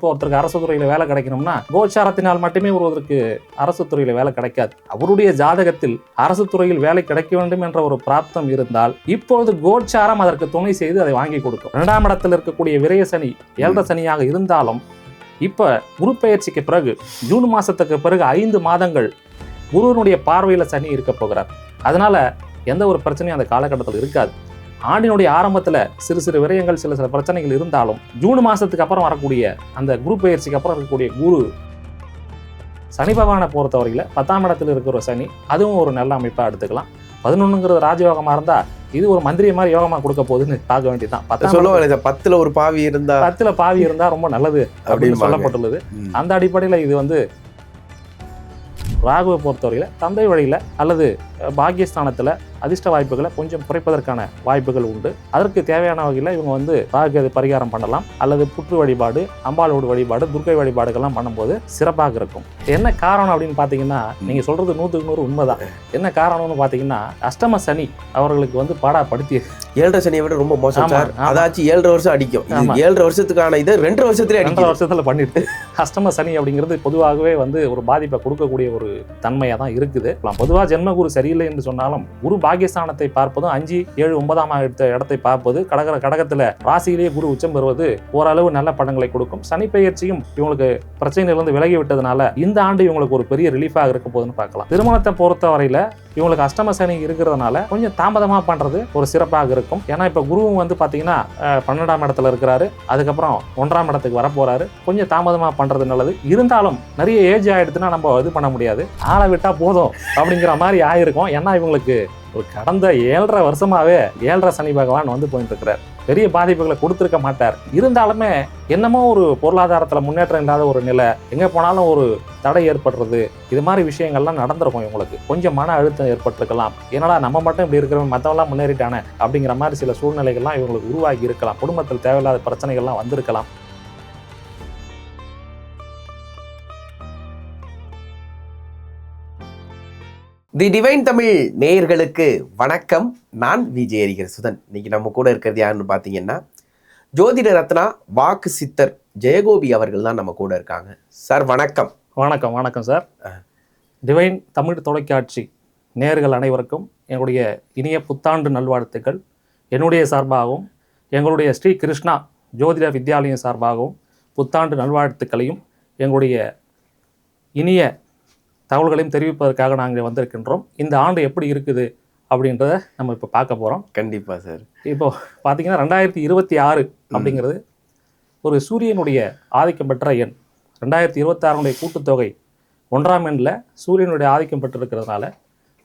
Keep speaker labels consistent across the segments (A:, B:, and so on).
A: இப்போ ஒருத்தருக்கு அரசு துறையில் வேலை கிடைக்கணும்னா கோச்சாரத்தினால் மட்டுமே ஒருவருக்கு அரசு துறையில் வேலை கிடைக்காது. அவருடைய ஜாதகத்தில் அரசு துறையில் வேலை கிடைக்க வேண்டும் என்ற ஒரு பிராப்தம் இருந்தால் இப்பொழுது கோச்சாரம் அதற்கு துணை செய்து அதை வாங்கி கொடுக்கும். 2ஆம் இடத்தில் இருக்கக்கூடிய விரய சனி 7 சனியாக இருந்தாலும் இப்ப குரு பெயர்ச்சிக்கு பிறகு ஜூன் மாசத்துக்கு பிறகு 5 மாதங்கள் குருவினுடைய பார்வையில சனி இருக்க போகிறார். அதனால எந்த ஒரு பிரச்சனையும் அந்த காலகட்டத்தில் இருக்காது. ஆண்டினுடைய ஆரம்பத்தில் சிறு சிறு விரயங்கள் சில பிரச்சனைகள் இருந்தாலும் ஜூன் மாதத்துக்கு அப்புறம் வரக்கூடிய அந்த குரு பயிற்சிக்கு அப்புறம் இருக்கக்கூடிய குரு சனி பகவானை பொறுத்தவரையில் 10ஆம் இடத்துல இருக்கிற சனி அதுவும் ஒரு நல்ல அமைப்பாக எடுத்துக்கலாம். 11ங்கிறது ராஜயோகமாக இருந்தால் இது ஒரு மந்திரி மாதிரி யோகமாக கொடுக்க போகுதுன்னு பார்க்க வேண்டியதுதான்.
B: 10ல் ஒரு பாவி இருந்தா
A: 10ல் பாவி இருந்தால் ரொம்ப நல்லது அப்படின்னு சொல்லப்பட்டுள்ளது. அந்த அடிப்படையில் இது ராகுவை பொறுத்தவரையில் தந்தை வழியில் அல்லது பாக்கியஸ்தானத்தில் அதிர்ஷ்ட வாய்ப்புகளை கொஞ்சம் குறைப்பதற்கான வாய்ப்புகள் உண்டு. அதற்கு தேவையான வகையில் இவங்க ராகு அது பரிகாரம் பண்ணலாம், அல்லது புற்று வழிபாடு, அம்பாளோடு வழிபாடு, துர்க்கை வழிபாடுகள்லாம் பண்ணும்போது சிறப்பாக இருக்கும். என்ன காரணம் அப்படின்னு பார்த்தீங்கன்னா, நீங்கள் சொல்றது 100க்கு 100 உண்மைதான். என்ன காரணம்னு பார்த்தீங்கன்னா, அஷ்டம சனி அவர்களுக்கு பாடாப்படுத்தி
B: 7 சனியை விட ரொம்ப மோசம். அதாச்சும் 7 வருஷம் அடிக்கும். 7 வருஷத்துக்கான இது 2 வருஷத்துல 2
A: வருஷத்துல பண்ணிட்டு அஷ்டம சனி அப்படிங்கிறது பொதுவாகவே ஒரு பாதிப்பை கொடுக்கக்கூடிய ஒரு தன்மையா தான் இருக்குது. பொதுவாக ஜென்ம குரு சரியில்லை என்று சொன்னாலும் குரு பாகியஸ்தானத்தை பார்ப்பதும் 5, 7, 9ஆம் இடத்தை பார்ப்பது, கடகத்துல ராசியிலேயே குரு உச்சம் பெறுவது ஓரளவு நல்ல பலன்களை கொடுக்கும். சனி பெயர்ச்சியும் இவங்களுக்கு பிரச்சனையிலிருந்து விலகி விட்டதுனால இந்த ஆண்டு இவங்களுக்கு ஒரு பெரிய ரிலீஃபாக இருக்க போகுதுன்னு பார்க்கலாம். திருமணத்தை பொறுத்த வரையில இவங்களுக்கு அஷ்டம சனி இருக்கிறதுனால கொஞ்சம் தாமதமா பண்றது ஒரு சிறப்பாக இருக்கும். ஏன்னா இப்ப குருவும் பாத்தீங்கன்னா 12ஆம் இடத்துல இருக்கிறாரு, அதுக்கப்புறம் 1ஆம் இடத்துக்கு வர போறாரு. கொஞ்சம் தாமதமா பண்றது நல்லது. இருந்தாலும் நிறைய ஏஜ் ஆயிடுச்சுன்னா நம்ம இது பண்ண முடியாது, ஆளை விட்டா போதும் அப்படிங்கிற மாதிரி ஆயிருக்கும். ஏன்னா இவங்களுக்கு ஒரு கடந்த 7.5 வருஷமாவே 7.5 சனி பகவான் போயிட்டு இருக்கிறார். பெரிய பாதிப்புகளை கொடுத்துருக்க மாட்டார். இருந்தாலுமே என்னமோ ஒரு பொருளாதாரத்தில் முன்னேற்றம் இல்லாத ஒரு நிலை, எங்கே போனாலும் ஒரு தடை ஏற்படுறது, இது மாதிரி விஷயங்கள்லாம் நடந்திருக்கும். இவங்களுக்கு கொஞ்சம் மன அழுத்தம் ஏற்பட்டிருக்கலாம். ஏன்னா நம்ம மட்டும் இப்படி இருக்கிறவங்க மற்றவெல்லாம் முன்னேறிட்டானே அப்படிங்கிற மாதிரி சில சூழ்நிலைகள்லாம் இவங்களுக்கு உருவாகி இருக்கலாம். குடும்பத்தில் தேவையில்லாத பிரச்சனைகள்லாம் வந்திருக்கலாம்.
B: தி டிவைன் தமிழ் நேயர்களுக்கு வணக்கம். நான் விஜய் ஹரிஹர் சுதன். இன்னைக்கு நம்ம கூட இருக்கிறது யாருன்னு பார்த்தீங்கன்னா, ஜோதிட ரத்னா வாக்கு சித்தர் ஜெயகோபி அவர்கள் தான் நம்ம கூட இருக்காங்க. சார் வணக்கம்.
A: வணக்கம். வணக்கம் சார். டிவைன் தமிழ் தொலைக்காட்சி நேயர்கள் அனைவருக்கும் என்னுடைய இனிய புத்தாண்டு நல்வாழ்த்துக்கள். என்னுடைய சார்பாகவும் எங்களுடைய ஸ்ரீ கிருஷ்ணா ஜோதிட வித்யாலயம் சார்பாகவும் புத்தாண்டு நல்வாழ்த்துக்களையும் எங்களுடைய இனிய தகவல்களையும் தெரிவிப்பதற்காக நாங்கள் வந்திருக்கின்றோம். இந்த ஆண்டு எப்படி இருக்குது அப்படின்றத நம்ம இப்போ பார்க்க போகிறோம்.
B: கண்டிப்பாக சார்.
A: இப்போ பார்த்தீங்கன்னா 2026 அப்படிங்கிறது ஒரு சூரியனுடைய ஆதிக்கம் பெற்ற எண். 2026 கூட்டுத்தொகை 1ஆம் எண்ணில் சூரியனுடைய ஆதிக்கம் பெற்றிருக்கிறதுனால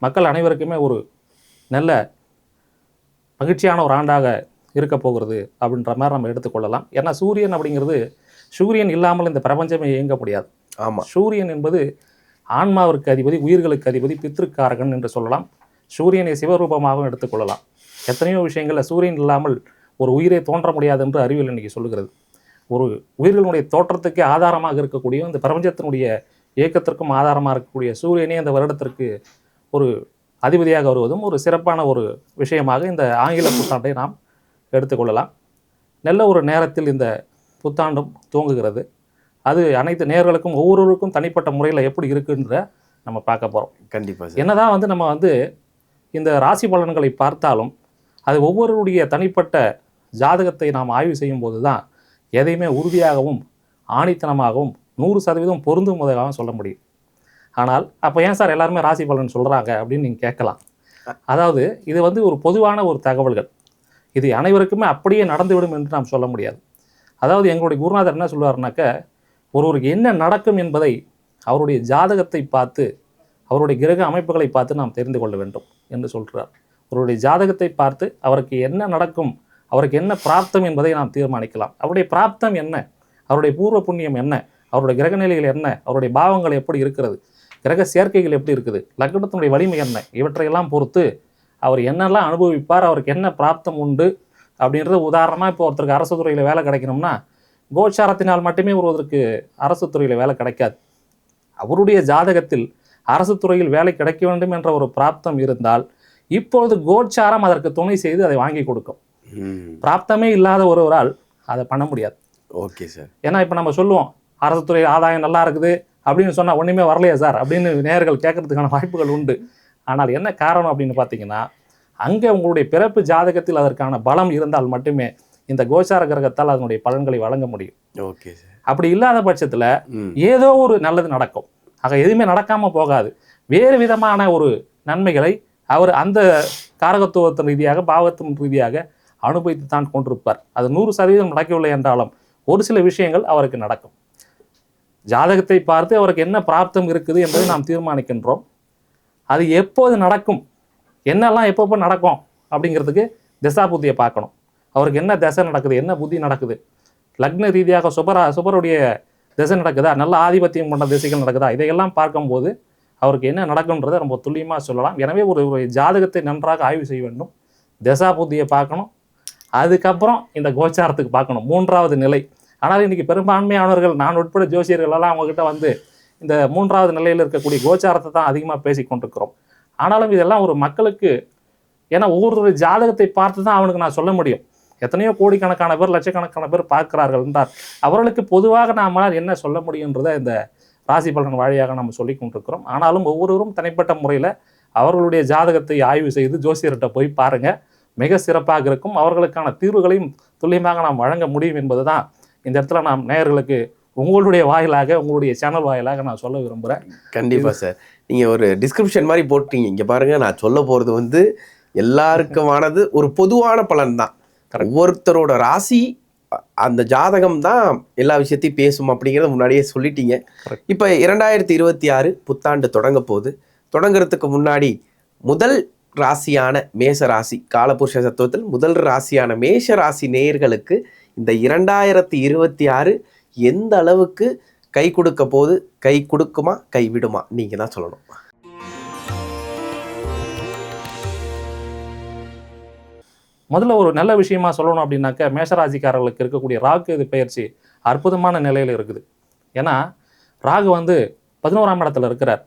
A: மக்கள் அனைவருக்குமே ஒரு நல்ல மகிழ்ச்சியான ஒரு ஆண்டாக இருக்க போகிறது அப்படின்ற மாதிரி நம்ம எடுத்துக்கொள்ளலாம். ஏன்னா சூரியன் அப்படிங்கிறது, சூரியன் இல்லாமல் இந்த பிரபஞ்சமே இயங்க முடியாது.
B: ஆமாம்.
A: சூரியன் என்பது ஆன்மாவிற்கு அதிபதி, உயிர்களுக்கு அதிபதி, பித்ருக்காரகன் என்று சொல்லலாம். சூரியனை சிவரூபமாகவும் எடுத்துக்கொள்ளலாம். எத்தனையோ விஷயங்களில் சூரியன் இல்லாமல் ஒரு உயிரை தோன்ற முடியாது என்று அறிவியல் இன்னைக்கு சொல்லுகிறது. ஒரு உயிர்களுடைய தோற்றத்துக்கே ஆதாரமாக இருக்கக்கூடிய, இந்த பிரபஞ்சத்தினுடைய இயக்கத்திற்கும் ஆதாரமாக இருக்கக்கூடிய சூரியனே இந்த வருடத்திற்கு ஒரு அதிபதியாக வருவதும் ஒரு சிறப்பான ஒரு விஷயமாக இந்த ஆங்கில புத்தாண்டை நாம் எடுத்துக்கொள்ளலாம். நல்ல ஒரு நேரத்தில் இந்த புத்தாண்டும் துவங்குகிறது. அது அனைத்து நேயர்களுக்கும் ஒவ்வொருவருக்கும் தனிப்பட்ட முறையில் எப்படி இருக்குன்ற நம்ம பார்க்க போகிறோம்.
B: கண்டிப்பாக.
A: என்னதான் நம்ம இந்த ராசி பலன்களை பார்த்தாலும் அது ஒவ்வொருடைய தனிப்பட்ட ஜாதகத்தை நாம் ஆய்வு செய்யும் போது தான் எதையுமே உறுதியாகவும் ஆணித்தனமாகவும் 100% பொருந்துவதாகவும் சொல்ல முடியும். ஆனால் அப்போ ஏன் சார் எல்லாருமே ராசி பலன் சொல்கிறாங்க அப்படின்னு நீங்கள் கேட்கலாம். அதாவது இது ஒரு பொதுவான ஒரு தகவல்கள், இது அனைவருக்குமே அப்படியே நடந்துவிடும் என்று நாம் சொல்ல முடியாது. அதாவது எங்களுடைய குருநாதர் என்ன சொல்லுவார்னாக்க, ஒருவருக்கு என்ன நடக்கும் என்பதை அவருடைய ஜாதகத்தை பார்த்து, அவருடைய கிரக அமைப்புகளை பார்த்து நாம் தெரிந்து கொள்ள வேண்டும் என்று சொல்கிறார். அவருடைய ஜாதகத்தை பார்த்து அவருக்கு என்ன நடக்கும், அவருக்கு என்ன பிராப்தம் என்பதை நாம் தீர்மானிக்கலாம். அவருடைய பிராப்தம் என்ன, அவருடைய பூர்வ புண்ணியம் என்ன, அவருடைய கிரக நிலைகள் என்ன, அவருடைய பாவங்கள் எப்படி இருக்கிறது, கிரக சேர்க்கைகள் எப்படி இருக்குது, லக்னத்தினுடைய வலிமை என்ன, இவற்றையெல்லாம் பொறுத்து அவர் என்னெல்லாம் அனுபவிப்பார், அவருக்கு என்ன பிராப்தம் உண்டு அப்படின்றது. உதாரணமாக இப்போ ஒருத்தருக்கு அரசு துறையில் வேலை கிடைக்கணும்னா கோச்சாரத்தினால் மட்டுமே ஒருவருக்கு அரசு துறையில் வேலை கிடைக்காது. அவருடைய ஜாதகத்தில் அரசு துறையில் வேலை கிடைக்க வேண்டும் என்ற ஒரு பிராப்தம் இருந்தால் இப்பொழுது கோச்சாரம் அதற்கு துணை செய்து அதை வாங்கி கொடுக்கும். பிராப்தமே இல்லாத ஒருவரால் அதை பண்ண முடியாது.
B: Okay sir.
A: ஏன்னா இப்போ நம்ம சொல்லுவோம் அரசு துறை ஆதாயம் நல்லா இருக்குது அப்படின்னு சொன்னால் ஒன்றுமே வரலையா சார் அப்படின்னு நேயர்கள் கேட்கறதுக்கான வாய்ப்புகள் உண்டு. ஆனால் என்ன காரணம் அப்படின்னு பார்த்தீங்கன்னா, அங்கே உங்களுடைய பிறப்பு ஜாதகத்தில் அதற்கான பலம் இருந்தால் மட்டுமே இந்த கோச்சார கிரகத்தால் அதனுடைய பலன்களை வழங்க முடியும்.
B: Okay sir.
A: அப்படி இல்லாத பட்சத்தில் ஏதோ ஒரு நல்லது நடக்கும். ஆக எதுவுமே நடக்காமல் போகாது. வேறு விதமான ஒரு நன்மைகளை அவர் அந்த காரகத்துவத்தின் ரீதியாக பாவத்தின் ரீதியாக அனுபவித்து தான் கொண்டிருப்பார். அது 100% நடக்கவில்லை என்றாலும் ஒரு சில விஷயங்கள் அவருக்கு நடக்கும். ஜாதகத்தை பார்த்து அவருக்கு என்ன பிராப்தம் இருக்குது என்பதை நாம் தீர்மானிக்கின்றோம். அது எப்போது நடக்கும், என்னெல்லாம் எப்பப்போ நடக்கும் அப்படிங்கிறதுக்கு திசா புத்தியை பார்க்கணும். அவருக்கு என்ன திசை நடக்குது, என்ன புத்தி நடக்குது, லக்ன ரீதியாக சுபருடைய திசை நடக்குதா, நல்ல ஆதிபத்தியம் கொண்ட திசைகள் நடக்குதா, இதையெல்லாம் பார்க்கும்போது அவருக்கு என்ன நடக்கும்ன்றதை ரொம்ப துல்லியமாக சொல்லலாம். எனவே ஒரு ஜாதகத்தை நன்றாக ஆய்வு செய்ய வேண்டும். திசா புத்தியை பார்க்கணும். அதுக்கப்புறம் இந்த கோச்சாரத்துக்கு பார்க்கணும், 3வது நிலை. ஆனால் இன்றைக்கி பெரும்பான்மையானவர்கள், நான் உட்பட ஜோசியர்களெல்லாம் அவங்ககிட்ட வந்து இந்த 3வது நிலையில் இருக்கக்கூடிய கோச்சாரத்தை தான் அதிகமாக பேசி கொண்டிருக்கிறோம். ஆனாலும் இதெல்லாம் ஒரு மக்களுக்கு, ஏன்னா ஒவ்வொரு ஜாதகத்தை பார்த்து தான் அவனுக்கு நான் சொல்ல முடியும். எத்தனையோ கோடிக்கணக்கான பேர், லட்சக்கணக்கான பேர் பார்க்கிறார்கள் என்றார். அவர்களுக்கு பொதுவாக நாமளால் என்ன சொல்ல முடியுன்றதை இந்த ராசி பலன் வழியாக நம்ம சொல்லி கொண்டிருக்கிறோம். ஆனாலும் ஒவ்வொருவரும் தனிப்பட்ட முறையில் அவர்களுடைய ஜாதகத்தை ஆய்வு செய்து ஜோசியர்கிட்ட போய் பாருங்கள், மிக சிறப்பாக இருக்கும். அவர்களுக்கான தீர்வுகளையும் துல்லியமாக நாம் வழங்க முடியும் என்பது தான் இந்த இடத்துல நாம் நேயர்களுக்கு உங்களுடைய வாயிலாக, உங்களுடைய சேனல் வாயிலாக நான் சொல்ல விரும்புகிறேன்.
B: கண்டிப்பாக சார். நீங்கள் ஒரு டிஸ்கிரிப்ஷன் மாதிரி போட்டீங்க. இங்கே பாருங்கள், நான் சொல்ல போகிறது வந்து எல்லாருக்குமானது ஒரு பொதுவான பலன் தான். ஒவ்வொருத்தரோட ராசி அந்த ஜாதகம் தான் எல்லா விஷயத்தையும் பேசும் அப்படிங்கிறத முன்னாடியே சொல்லிட்டீங்க. இப்போ 2026 புத்தாண்டு தொடங்க போகுது. தொடங்குறதுக்கு முன்னாடி முதல் ராசியான மேஷ ராசி, காலபுருஷ தத்துவத்தில் முதல் ராசியான மேஷ ராசி நேயர்களுக்கு இந்த 2026 எந்த அளவுக்கு கை கொடுக்க போது, கை கொடுக்குமா கை விடுமா, நீங்கள் தான் சொல்லணும்.
A: முதல்ல ஒரு நல்ல விஷயமா சொல்லணும் அப்படின்னாக்க, மேஷராசிக்காரர்களுக்கு இருக்கக்கூடிய ராகு இது பயிற்சி அற்புதமான நிலையில் இருக்குது. ஏன்னா ராகு வந்து 11ஆம் இடத்துல இருக்கிறார்.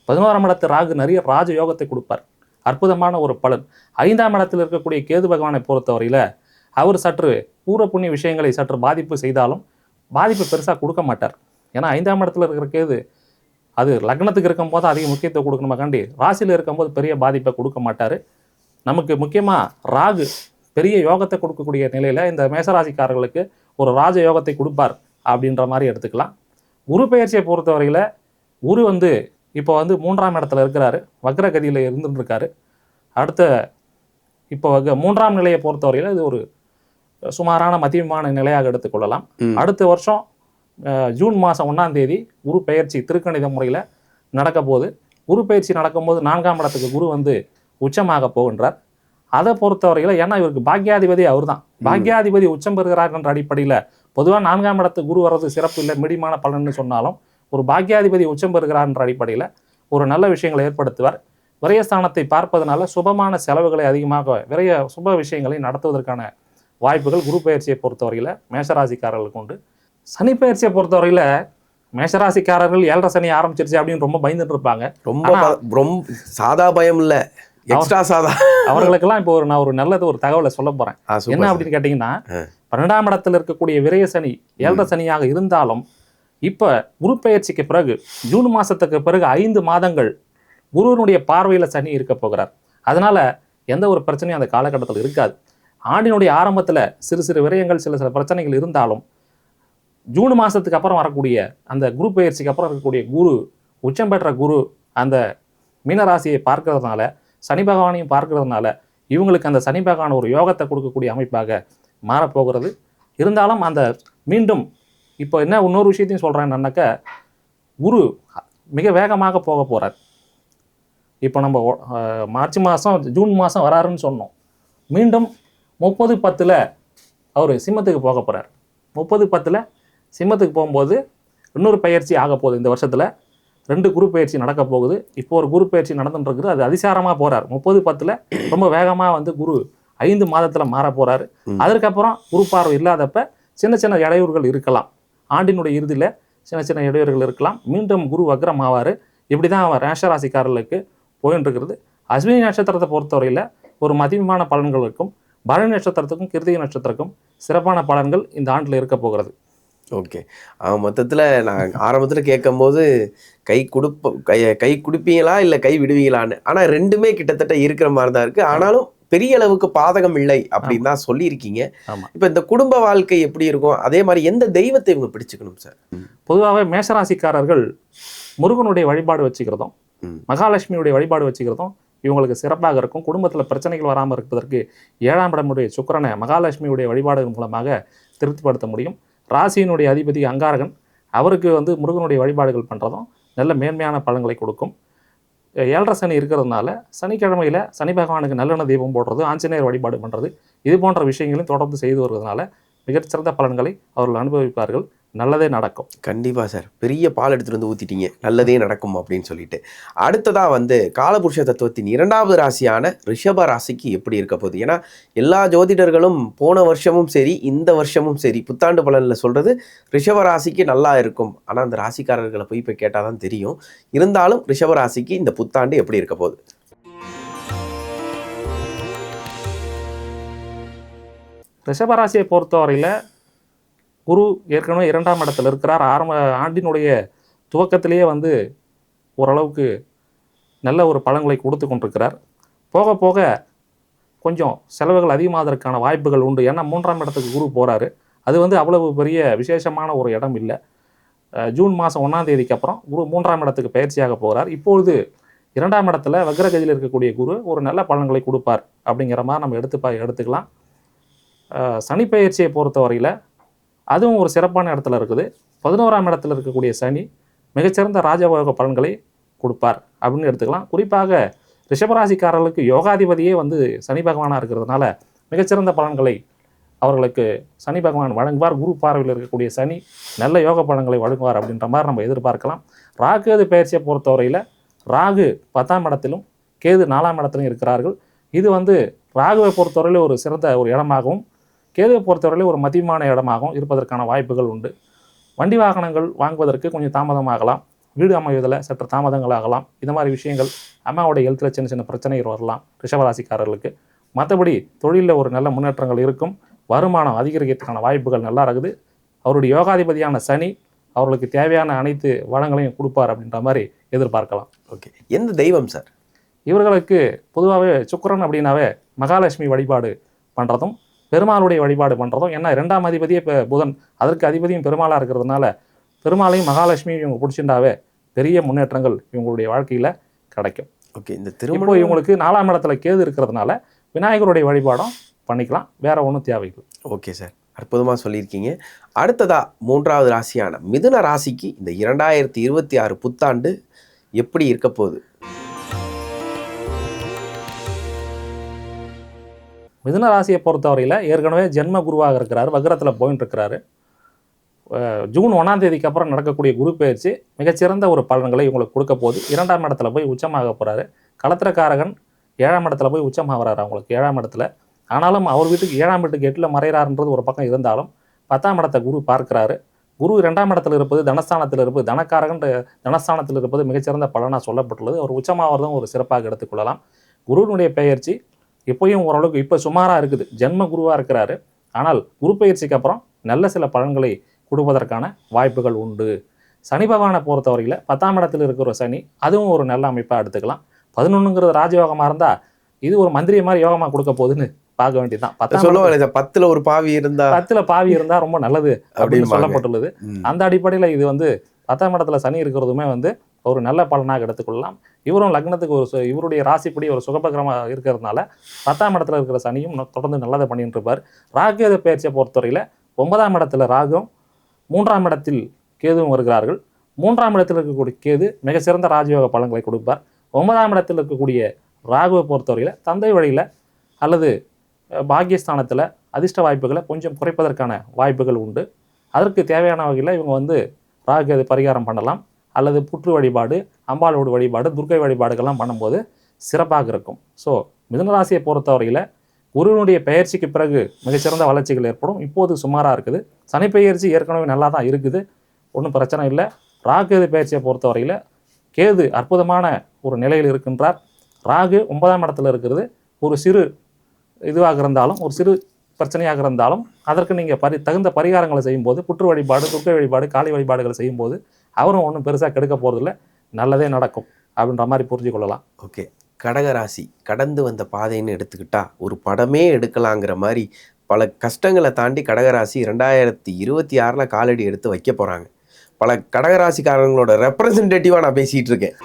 A: 11ஆம் இடத்து ராகு நிறைய ராஜ யோகத்தை கொடுப்பார், அற்புதமான ஒரு பலன். 5ஆம் இடத்தில் இருக்கக்கூடிய கேது பகவானை பொறுத்தவரையில் அவர் சற்று பூர்வ புண்ணிய விஷயங்களை சற்று பாதிப்பு செய்தாலும் பாதிப்பு பெருசாக கொடுக்க மாட்டார். ஏன்னா 5ஆம் இடத்துல இருக்கிற கேது அது லக்னத்துக்கு இருக்கும்போது அதிக முக்கியத்துவம் கொடுக்கணுமாக்காண்டி ராசியில் இருக்கும்போது பெரிய பாதிப்பை கொடுக்க மாட்டார். நமக்கு முக்கியமாக ராகு பெரிய யோகத்தை கொடுக்கக்கூடிய நிலையில் இந்த மேசராசிக்காரர்களுக்கு ஒரு ராஜ யோகத்தை கொடுப்பார் அப்படின்ற மாதிரி எடுத்துக்கலாம். குரு பெயர்ச்சியை பொறுத்தவரையில் குரு வந்து இப்போ வந்து 3ஆம் இடத்துல இருக்கிறாரு, வக்ரகதியில் இருந்துருக்காரு. அடுத்த இப்போ 3ஆம் நிலையை பொறுத்தவரையில் இது ஒரு சுமாரான மதியமான நிலையாக எடுத்துக்கொள்ளலாம். அடுத்த வருஷம் ஜூன் மாதம் 1ஆம் தேதி குரு பெயர்ச்சி திருக்கணித முறையில் நடக்க போது. குரு பெயர்ச்சி நடக்கும்போது 4ஆம் இடத்துக்கு குரு வந்து உச்சமாக போகின்றார். அதை பொறுத்தவரையில், ஏன்னா இவருக்கு பாக்யாதிபதி அவர் தான், பாக்யாதிபதி உச்சம் பெறுகிறார் என்ற அடிப்படையில் பொதுவாக 4ஆம் இடத்துக்கு குரு வர்றது சிறப்பு இல்லை, மீடியமான பலன்னு சொன்னாலும் ஒரு பாக்யாதிபதி உச்சம் பெறுகிறார் என்ற அடிப்படையில் ஒரு நல்ல விஷயங்களை ஏற்படுத்துவார். விரயஸ்தானத்தை பார்ப்பதனால சுபமான செலவுகளை அதிகமாக சுப விஷயங்களை நடத்துவதற்கான வாய்ப்புகள் குரு பயிற்சியை பொறுத்தவரையில் மேஷராசிக்காரர்களுக்கு உண்டு. சனி பயிற்சியை பொறுத்தவரையில் மேஷராசிக்காரர்கள் 7.5 சனி ஆரம்பிச்சிருச்சு அப்படின்னு ரொம்ப பயந்துட்டு இருப்பாங்க.
B: ரொம்ப சாதா பயம் இல்லை, எக்ஸ்ட்ரா சாதா.
A: அவர்களுக்கெல்லாம் இப்போ நான் ஒரு நல்லது ஒரு தகவலை சொல்ல போகிறேன். என்ன அப்படின்னு கேட்டிங்கன்னா, 12ஆம் இடத்துல இருக்கக்கூடிய விரய சனி 7.5 சனியாக இருந்தாலும் இப்போ குரு பயிற்சிக்கு பிறகு ஜூன் மாதத்துக்கு பிறகு 5 மாதங்கள் குருவினுடைய பார்வையில் சனி இருக்க போகிறார். அதனால் எந்த ஒரு பிரச்சனையும் அந்த காலகட்டத்தில் இருக்காது. ஆண்டினுடைய ஆரம்பத்தில் சிறு சிறு விரயங்கள், சில பிரச்சனைகள் இருந்தாலும் ஜூன் மாதத்துக்கு அப்புறம் வரக்கூடிய அந்த குரு பயிற்சிக்கு அப்புறம் இருக்கக்கூடிய குரு, உச்சம் பெற்ற குரு அந்த மீனராசியை பார்க்கறதுனால, சனி பகவானையும் பார்க்கறதுனால இவங்களுக்கு அந்த சனி பகவான் ஒரு யோகத்தை கொடுக்கக்கூடிய அமைப்பாக மாறப்போகிறது. இருந்தாலும் அந்த மீண்டும் இப்போ என்ன இன்னொரு விஷயத்தையும் சொல்கிறேன்னாக்க, குரு மிக வேகமாக போக போகிறார். இப்போ நம்ம மார்ச் மாதம் ஜூன் மாதம் வராருன்னு சொன்னோம். மீண்டும் 30/10 அவர் சிம்மத்துக்கு போக போகிறார். 30/10 சிம்மத்துக்கு போகும்போது இன்னொரு பயிற்சி ஆக போகுது. இந்த வருஷத்தில் 2 குரு பயிற்சி நடக்க போகுது. இப்போ ஒரு குரு பயிற்சி நடந்துட்டுருக்குது, அது அதிசாரமாக போகிறார். 30/10 ரொம்ப வேகமாக வந்து குரு 5 மாதத்தில் மாற போகிறாரு. அதற்கப்புறம் குரு பார்வை இல்லாதப்ப சின்ன சின்ன இடையூறுகள் இருக்கலாம். ஆண்டினுடைய இறுதியில் சின்ன சின்ன இடையூறுகள் இருக்கலாம். மீண்டும் குரு வக்ரம் ஆவார். இப்படி தான் அவர் மேஷராசிக்காரர்களுக்கு போயின்னு இருக்கிறது. அஸ்வினி நட்சத்திரத்தை பொறுத்தவரையில் ஒரு மதியமான பலன்கள் இருக்கும். பரணி நட்சத்திரத்துக்கும் கிருத்திகை நட்சத்திரத்துக்கும் சிறப்பான பலன்கள் இந்த ஆண்டில் இருக்க போகிறது.
B: ஓகே. மொத்தத்தில் நான் ஆரம்பத்தில் கேட்கும்போது கை கொடுப்பீங்களா இல்லை கை விடுவீங்களான்னு, ஆனால் ரெண்டுமே கிட்டத்தட்ட இருக்கிற மாதிரி தான் இருக்குது. ஆனாலும் பெரிய அளவுக்கு பாதகம் இல்லை அப்படின்னு தான் சொல்லியிருக்கீங்க. இப்போ இந்த குடும்ப வாழ்க்கை எப்படி இருக்கும், அதே மாதிரி எந்த தெய்வத்தை இவங்க பிடிச்சுக்கணும் சார்?
A: பொதுவாகவே மேஷராசிக்காரர்கள் முருகனுடைய வழிபாடு வச்சுக்கிறதும் மகாலட்சுமியுடைய வழிபாடு வச்சுக்கிறதும் இவங்களுக்கு சிறப்பாக இருக்கும். குடும்பத்தில் பிரச்சனைகள் வராமல் இருப்பதற்கு 7ஆம் இடமுடைய சுக்கிரனை மகாலட்சுமியுடைய வழிபாடு மூலமாக திருப்திப்படுத்த முடியும். ராசியினுடைய அதிபதி அங்காரகன், அவருக்கு முருகனுடைய வழிபாடுகள் பண்ணுறதும் நல்ல மேன்மையான பலன்களை கொடுக்கும். 7.5 சனி இருக்கிறதுனால சனிக்கிழமையில் சனி பகவானுக்கு நல்லெண்ணெய் தீபம் போடுறது, ஆஞ்சநேயர் வழிபாடு பண்ணுறது, இது போன்ற விஷயங்களையும் தொடர்ந்து செய்து வருவதனால மிகச்சிறந்த பலன்களை அவர்கள் அனுபவிப்பார்கள். நல்லதே நடக்கும்.
B: கண்டிப்பாக சார். பெரிய பால் எடுத்துகிட்டு வந்து ஊற்றிட்டீங்க, நல்லதே நடக்கும் அப்படின்னு சொல்லிட்டு. அடுத்ததாக காலபுருஷ தத்துவத்தின் 2வது ராசியான ரிஷப ராசிக்கு எப்படி இருக்க போகுது? ஏன்னா எல்லா ஜோதிடர்களும் போன வருஷமும் சரி இந்த வருஷமும் சரி புத்தாண்டு பலனில் சொல்கிறது ரிஷப ராசிக்கு நல்லா இருக்கும். ஆனால் அந்த ராசிக்காரர்களை போய் இப்போ கேட்டால் தான் தெரியும். இருந்தாலும் ரிஷப ராசிக்கு இந்த புத்தாண்டு எப்படி இருக்க போகுது?
A: ரிஷபராசியை பொறுத்தவரையில் குரு ஏற்கனவே 2ஆம் இடத்துல இருக்கிறார். ஆண்டினுடைய துவக்கத்திலேயே ஓரளவுக்கு நல்ல ஒரு பலன்களை கொடுத்து கொண்டிருக்கிறார். போக போக கொஞ்சம் செலவுகள் அதிகமாவதற்கான வாய்ப்புகள் உண்டு. ஏன்னா 3ஆம் இடத்துக்கு குரு போகிறாரு. அது அவ்வளவு பெரிய விசேஷமான ஒரு இடம் இல்லை. ஜூன் மாதம் 1ஆம் தேதிக்கு அப்புறம் குரு 3ஆம் இடத்துக்கு பயிற்சியாக போகிறார். இப்பொழுது 2ஆம் இடத்துல வக்ரகதியில் இருக்கக்கூடிய குரு ஒரு நல்ல பலன்களை கொடுப்பார் அப்படிங்கிற மாதிரி நம்ம எடுத்துக்கலாம். சனி பயிற்சியை பொறுத்தவரையில் அதுவும் ஒரு சிறப்பான இடத்துல இருக்குது. 11ஆம் இடத்துல இருக்கக்கூடிய சனி மிகச்சிறந்த ராஜயோக பலன்களை கொடுப்பார் அப்படின்னு எடுத்துக்கலாம். குறிப்பாக ரிஷபராசிக்காரர்களுக்கு யோகாதிபதியே சனி பகவானாக இருக்கிறதுனால மிகச்சிறந்த பலன்களை அவர்களுக்கு சனி பகவான் வழங்குவார். குரு பார்வையில் இருக்கக்கூடிய சனி நல்ல யோக பலன்களை வழங்குவார் அப்படின்ற மாதிரி நம்ம எதிர்பார்க்கலாம். ராகு பயிற்சியை பொறுத்தவரையில் ராகு 10ஆம் இடத்திலும் கேது 4ஆம் இடத்திலும் இருக்கிறார்கள். இது ராகுவை பொறுத்தவரையில் ஒரு சிறந்த ஒரு இடமாகவும் கேதுவை பொறுத்தவரையில் ஒரு மதியமான இடமாகவும் இருப்பதற்கான வாய்ப்புகள் உண்டு. வண்டி வாகனங்கள் வாங்குவதற்கு கொஞ்சம் தாமதமாகலாம். வீடு அமைவதில் சற்று தாமதங்கள் ஆகலாம். இந்த மாதிரி விஷயங்கள் அம்மாவுடைய ஹெல்த்தில் சின்ன சின்ன பிரச்சனைகள் வரலாம் ரிஷபராசிக்காரர்களுக்கு. மற்றபடி தொழிலில் ஒரு நல்ல முன்னேற்றங்கள் இருக்கும். வருமானம் அதிகரிக்கிறதுக்கான வாய்ப்புகள் நல்லா இருக்குது. அவருடைய யோகாதிபதியான சனி அவர்களுக்கு தேவையான அனைத்து வளங்களையும் கொடுப்பார் அப்படின்ற மாதிரி எதிர்பார்க்கலாம்.
B: ஓகே. எந்த தெய்வம் சார்?
A: இவர்களுக்கு பொதுவாகவே சுக்கிரன் அப்படின்னாவே மகாலட்சுமி வழிபாடு பண்ணுறதும் பெருமாளுடைய வழிபாடு பண்ணுறதும். ஏன்னா 2ஆம் அதிபதியே இப்போ புதன், அதற்கு அதிபதியும் பெருமாளாக இருக்கிறதுனால பெருமாளையும் மகாலட்சுமியும் இவங்க பிடிச்சிருந்தாவே பெரிய முன்னேற்றங்கள் இவங்களுடைய வாழ்க்கையில் கிடைக்கும்.
B: ஓகே. இந்த
A: இப்போ இவங்களுக்கு 4ஆம் இடத்துல கேது இருக்கிறதுனால விநாயகருடைய வழிபாடும் பண்ணிக்கலாம். வேற ஒன்றும் தேவையில்லை.
B: ஓகே சார், அற்புதமாக சொல்லியிருக்கீங்க. அடுத்ததாக 3வது ராசியான மிதுன ராசிக்கு இந்த 2026 புத்தாண்டு எப்படி இருக்க போகுது?
A: மிதுன ராசியை பொறுத்தவரையில் ஏற்கனவே ஜென்ம குருவாக இருக்கிறார், வக்ரத்தில் போயின்னு இருக்கிறாரு. ஜூன் 1ஆம் தேதிக்கு அப்புறம் நடக்கக்கூடிய குரு பயிற்சி மிகச்சிறந்த ஒரு பலன்களை இவங்களுக்கு கொடுக்க போகுது. 2ஆம் இடத்துல போய் உச்சமாக போகிறாரு. களத்திரக்காரகன் 7ஆம் இடத்துல போய் உச்சமாகறாரு அவங்களுக்கு 7ஆம் இடத்துல. ஆனாலும் அவர் வீட்டுக்கு 7ஆம் வீட்டுக்கு 8ல் மறைகிறாருன்றது ஒரு பக்கம் இருந்தாலும் 10ஆம் இடத்தை குரு பார்க்கிறாரு. குரு 2ஆம் இடத்துல இருப்பது தனஸ்தானத்தில் இருப்பது, தனக்காரகன் தனஸ்தானத்தில் இருப்பது மிகச்சிறந்த பலனாக சொல்லப்பட்டுள்ளது. அவர் உச்சமாகறதும் ஒரு சிறப்பாக எடுத்துக்கொள்ளலாம். குருவினுடைய பெயர்ச்சி இப்போயும் ஓரளவுக்கு இப்போ சுமாராக இருக்குது. ஜென்ம குருவாக இருக்கிறாரு. ஆனால் குரு பயிற்சிக்கு அப்புறம் நல்ல சில பலன்களை கொடுப்பதற்கான வாய்ப்புகள் உண்டு. சனி பகவானை பொறுத்தவரையில் 10ஆம் இடத்தில் இருக்கிற சனி அதுவும் ஒரு நல்ல அமைப்பாக எடுத்துக்கலாம். 11ங்கிறது ராஜயோகமாக இருந்தால் இது ஒரு மந்திரிய மாதிரி யோகமாக கொடுக்க போகுதுன்னு பார்க்க வேண்டியதுதான்.
B: 10ல் ஒரு பாவி இருந்தால்
A: 10ல் பாவி இருந்தால் ரொம்ப நல்லது அப்படின்னு சொல்லப்பட்டுள்ளது. அந்த அடிப்படையில் இது 10ஆம் இடத்துல சனி இருக்கிறதுமே ஒரு நல்ல பலனாக எடுத்துக்கொள்ளலாம். இவரும் லக்னத்துக்கு இவருடைய ராசிப்படி ஒரு சுகபகிரமாக இருக்கிறதுனால 10ஆம் இடத்துல இருக்கிற சனியும் தொடர்ந்து நல்லதை பண்ணிட்டு இருப்பார். ராகு பயிற்சியை பொறுத்தவரையில் 9ஆம் இடத்துல ராகும் 3ஆம் இடத்தில் கேதுவும் வருகிறார்கள். 3ஆம் இடத்தில் இருக்கக்கூடிய கேது மிகச்சிறந்த ராஜயோக பலன்களை கொடுப்பார். 9ஆம் இடத்தில் இருக்கக்கூடிய ராகுவை பொறுத்தவரையில் தந்தை வழியில் அல்லது பாக்கியஸ்தானத்தில் அதிர்ஷ்ட வாய்ப்புகளை கொஞ்சம் குறைப்பதற்கான வாய்ப்புகள் உண்டு. அதற்கு தேவையான வகையில் இவங்க ராகு பரிகாரம் பண்ணலாம். அல்லது புற்று வழிபாடு, அம்பாளோட வழிபாடு, துர்க்கை வழிபாடுகள்லாம் பண்ணும்போது சிறப்பாக இருக்கும். ஸோ மிதுனராசியை பொறுத்தவரையில் குருவினுடைய பெயர்ச்சிக்கு பிறகு மிகச்சிறந்த வளர்ச்சிகள் ஏற்படும். இப்போது சுமாராக இருக்குது. சனி பெயர்ச்சி ஏற்கனவே நல்லா தான் இருக்குது, ஒன்றும் பிரச்சனை இல்லை. ராகு பெயர்ச்சியை பொறுத்தவரையில் கேது அற்புதமான ஒரு நிலையில் இருக்கின்றார். ராகு 9ஆம் இடத்துல இருக்கிறது ஒரு சிறு இதுவாக இருந்தாலும் ஒரு சிறு பிரச்சனையாக இருந்தாலும் அதற்கு நீங்கள் தகுந்த பரிகாரங்களை செய்யும்போது புற்று வழிபாடு, துர்க்கை வழிபாடு, காளி வழிபாடுகளை செய்யும்போது அவரும் ஒன்றும் பெருசாக கெடுக்க போகிறதில்ல, நல்லதே நடக்கும் அப்படின்ற மாதிரி புரிஞ்சு கொள்ளலாம்.
B: ஓகே, கடகராசி கடந்து வந்த பாதைன்னு எடுத்துக்கிட்டா ஒரு படமே எடுக்கலாங்கிற மாதிரி பல கஷ்டங்களை தாண்டி கடகராசி 2026 காலடி எடுத்து வைக்க போகிறாங்க. பல கடகராசிக்காரங்களோட ரெப்ரசன்டேட்டிவாக நான் பேசிகிட்டு இருக்கேன்.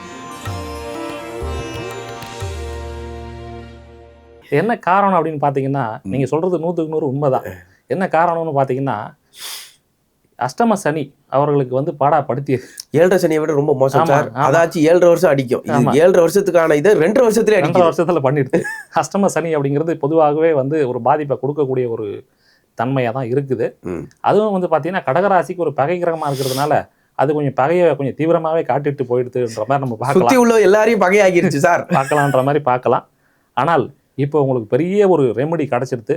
A: என்ன காரணம் அப்படின்னு பார்த்தீங்கன்னா, நீங்கள் சொல்கிறது 100க்கு 100 உண்மைதான். என்ன காரணம்னு பார்த்தீங்கன்னா, அஷ்டம சனி அவர்களுக்கு வந்து பாடாப்படுத்தியது.
B: 7.5 சனியை விட ரொம்ப மோசம் சார். அதாச்சும் 7.5 வருஷம் அடிக்கும். 7.5 வருஷத்துக்கான இதை 2.5 வருஷத்துலேயே
A: 2.5 வருஷத்தில் பண்ணிடுது. அஷ்டம சனி அப்படிங்கிறது பொதுவாகவே வந்து ஒரு பாதிப்பை கொடுக்கக்கூடிய ஒரு தன்மையாக தான் இருக்குது. அதுவும் வந்து பார்த்தீங்கன்னா கடகராசிக்கு ஒரு பகை கிரகமாக இருக்கிறதுனால அது கொஞ்சம் பகையை கொஞ்சம் தீவிரமாகவே காட்டிட்டு போயிடுதுன்ற மாதிரி நம்ம பார்க்கலாம்.
B: உள்ள எல்லாரையும் பகையாகிருச்சு சார்
A: பார்க்கலான்ற மாதிரி பார்க்கலாம். ஆனால் இப்போ உங்களுக்கு பெரிய ஒரு ரெமெடி கிடைச்சிடுது.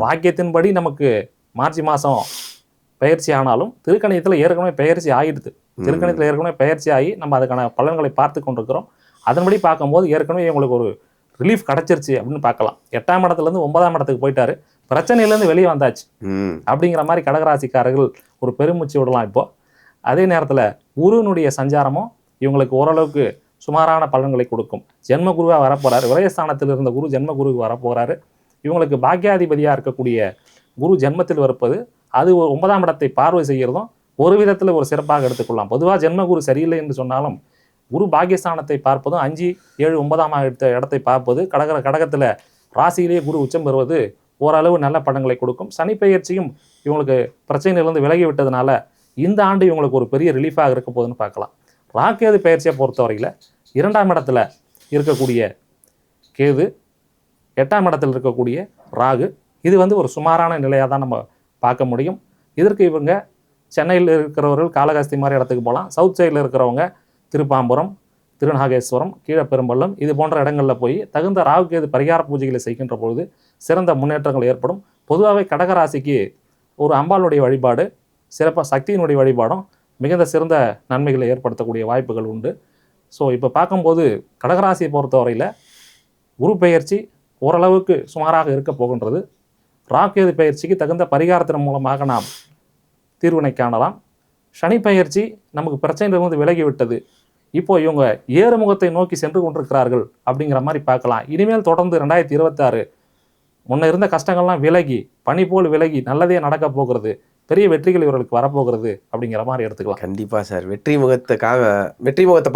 A: வாக்கியத்தின்படி நமக்கு மார்ச் மாதம் பயிற்சி ஆனாலும் திருக்கணியத்தில் ஏற்கனவே பயிற்சி ஆகிடுது. திருக்கணியத்தில் ஏற்கனவே பயிற்சி ஆகி நம்ம அதுக்கான பலன்களை பார்த்து கொண்டிருக்கிறோம். அதன்படி பார்க்கும்போது ஏற்கனவே உங்களுக்கு ஒரு ரிலீஃப் கிடைச்சிருச்சு அப்படின்னு பார்க்கலாம். 8ஆம் இடத்துலேருந்து 9ஆம் இடத்துக்கு போயிட்டாரு, பிரச்சனையிலேருந்து வெளியே வந்தாச்சு அப்படிங்கிற மாதிரி கடகராசிக்காரர்கள் ஒரு பெருமூச்சு விடலாம். இப்போ அதே நேரத்தில் குருனுடைய சஞ்சாரமும் இவங்களுக்கு ஓரளவுக்கு சுமாரான பலன்களை கொடுக்கும். ஜென்ம குருவாக வரப்போகிறாரு. விரயஸ்தானத்தில் இருந்த குரு ஜென்ம குருவுக்கு வரப்போகிறாரு. இவங்களுக்கு பாக்கியாதிபதியாக இருக்கக்கூடிய குரு ஜென்மத்தில் வருப்பது அது ஒரு 9ஆம் இடத்தை பார்வை செய்கிறதும் ஒரு விதத்தில் ஒரு சிறப்பாக எடுத்துக்கொள்ளலாம். பொதுவாக ஜென்ம குரு சரியில்லை என்று சொன்னாலும் குரு பாக்கியஸ்தானத்தை பார்ப்பதும் 5, 7, 9ஆம் இடத்தை பார்ப்பது கடகத்தில் ராசியிலேயே குரு உச்சம் பெறுவது ஓரளவு நல்ல பலன்களை கொடுக்கும். சனி பெயர்ச்சியும் இவங்களுக்கு பிரச்சனையிலிருந்து விலகி விட்டதுனால இந்த ஆண்டு இவங்களுக்கு ஒரு பெரிய ரிலீஃபாக இருக்க போகுதுன்னு பார்க்கலாம். ராக்கேது பெயர்ச்சியை பொறுத்தவரையில் 2ஆம் இடத்துல இருக்கக்கூடிய கேது, 8ஆம் இடத்தில் இருக்கக்கூடிய ராகு, இது வந்து ஒரு சுமாரான நிலையாக தான் நம்ம பார்க்க முடியும். இதற்கு இவங்க சென்னையில் இருக்கிறவர்கள் காளஹஸ்தி மாதிரி இடத்துக்கு போகலாம். சவுத் சைடில் இருக்கிறவங்க திருப்பாம்புரம், திருநாகேஸ்வரம், கீழப்பெரும்பள்ளம் இது போன்ற இடங்களில் போய் தகுந்த ராகுகேது பரிகார பூஜைகளை செய்கின்ற பொழுது சிறந்த முன்னேற்றங்கள் ஏற்படும். பொதுவாகவே கடகராசிக்கு ஒரு அம்பாளுடைய வழிபாடு, சிறப்பாக சக்தியினுடைய வழிபாடும் மிகுந்த சிறந்த நன்மைகளை ஏற்படுத்தக்கூடிய வாய்ப்புகள் உண்டு. ஸோ இப்போ பார்க்கும்போது கடகராசியை பொறுத்தவரையில் குரு பெயர்ச்சி ஓரளவுக்கு சுமாராக இருக்க போகின்றது. ராக்கேது பயிற்சிக்கு தகுந்த பரிகாரத்தின் மூலமாக நாம் தீர்வினை காணலாம். சனி பயிற்சி நமக்கு பிரச்சனையிலிருந்து விலகிவிட்டது. இப்போ இவங்க ஏறுமுகத்தை நோக்கி சென்று கொண்டிருக்கிறார்கள் அப்படிங்கிற மாதிரி பார்க்கலாம். இனிமேல் தொடர்ந்து 2026 முன்ன இருந்த கஷ்டங்கள்லாம் விலகி, பனி போல் விலகி நல்லதே நடக்க போகிறது, பெரிய வெற்றிகள் இவர்களுக்கு வரப்போகிறது அப்படிங்கிற மாதிரி எடுத்துக்கலாம்.
B: கண்டிப்பாக சார், வெற்றி முகத்தை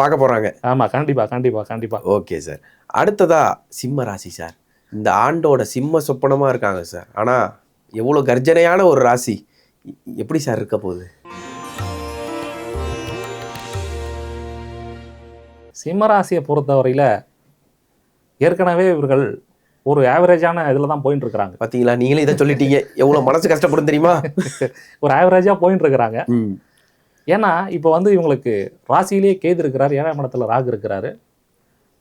B: பார்க்க போகிறாங்க.
A: ஆமாம், கண்டிப்பாக கண்டிப்பாக கண்டிப்பாக.
B: ஓகே சார், அடுத்ததா சிம்ம ராசி சார். இந்த ஆண்டோட சிம்ம சொப்பனமாக இருக்காங்க சார். ஆனால் எவ்வளோ கர்ஜனையான ஒரு ராசி, எப்படி சார் இருக்க போகுது?
A: சிம்மராசியை பொறுத்தவரையில் ஏற்கனவே இவர்கள் ஒரு ஆவரேஜான இதில் தான் போயிட்டு இருக்கிறாங்க.
B: பார்த்தீங்களா, நீங்களே இதை சொல்லிட்டீங்க, எவ்வளோ மனசு கஷ்டப்படும் தெரியுமா?
A: ஒரு ஆவரேஜாக போயிட்டு இருக்கிறாங்க. ஏன்னா இப்போ வந்து இவங்களுக்கு ராசியிலேயே கேது இருக்கிறார், 7ஆம் இடத்துல ராகு இருக்கிறாரு,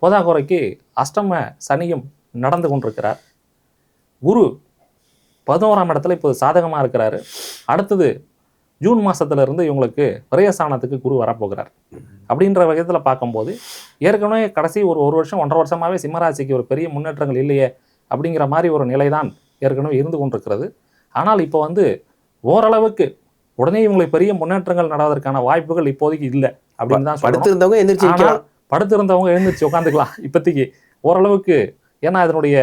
A: போதாக்குறைக்கு அஷ்டம சனியும் நடந்து கொண்டிருக்கிறார். குரு 11ஆம் இடத்துல இப்போ சாதகமாக இருக்கிறாரு. அடுத்தது ஜூன் மாதத்துலேருந்து இவங்களுக்கு விரயஸ்தானத்துக்கு குரு வரப்போகிறார். அப்படின்ற வகையில் பார்க்கும்போது ஏற்கனவே கடைசி ஒரு வருஷம் 1.5 வருஷமாகவே சிம்மராசிக்கு ஒரு பெரிய முன்னேற்றங்கள் இல்லையே அப்படிங்கிற மாதிரி ஒரு நிலை தான் ஏற்கனவே இருந்து கொண்டிருக்கிறது. ஆனால் இப்போ வந்து ஓரளவுக்கு உடனே இவங்களுக்கு பெரிய முன்னேற்றங்கள் நடவதற்கான வாய்ப்புகள் இப்போதைக்கு இல்லை அப்படின்னு தான்
B: படுத்திருந்தவங்க
A: எழுந்திரிச்சு உட்காந்துக்கலாம் இப்போதைக்கு ஓரளவுக்கு. ஏன்னா அதனுடைய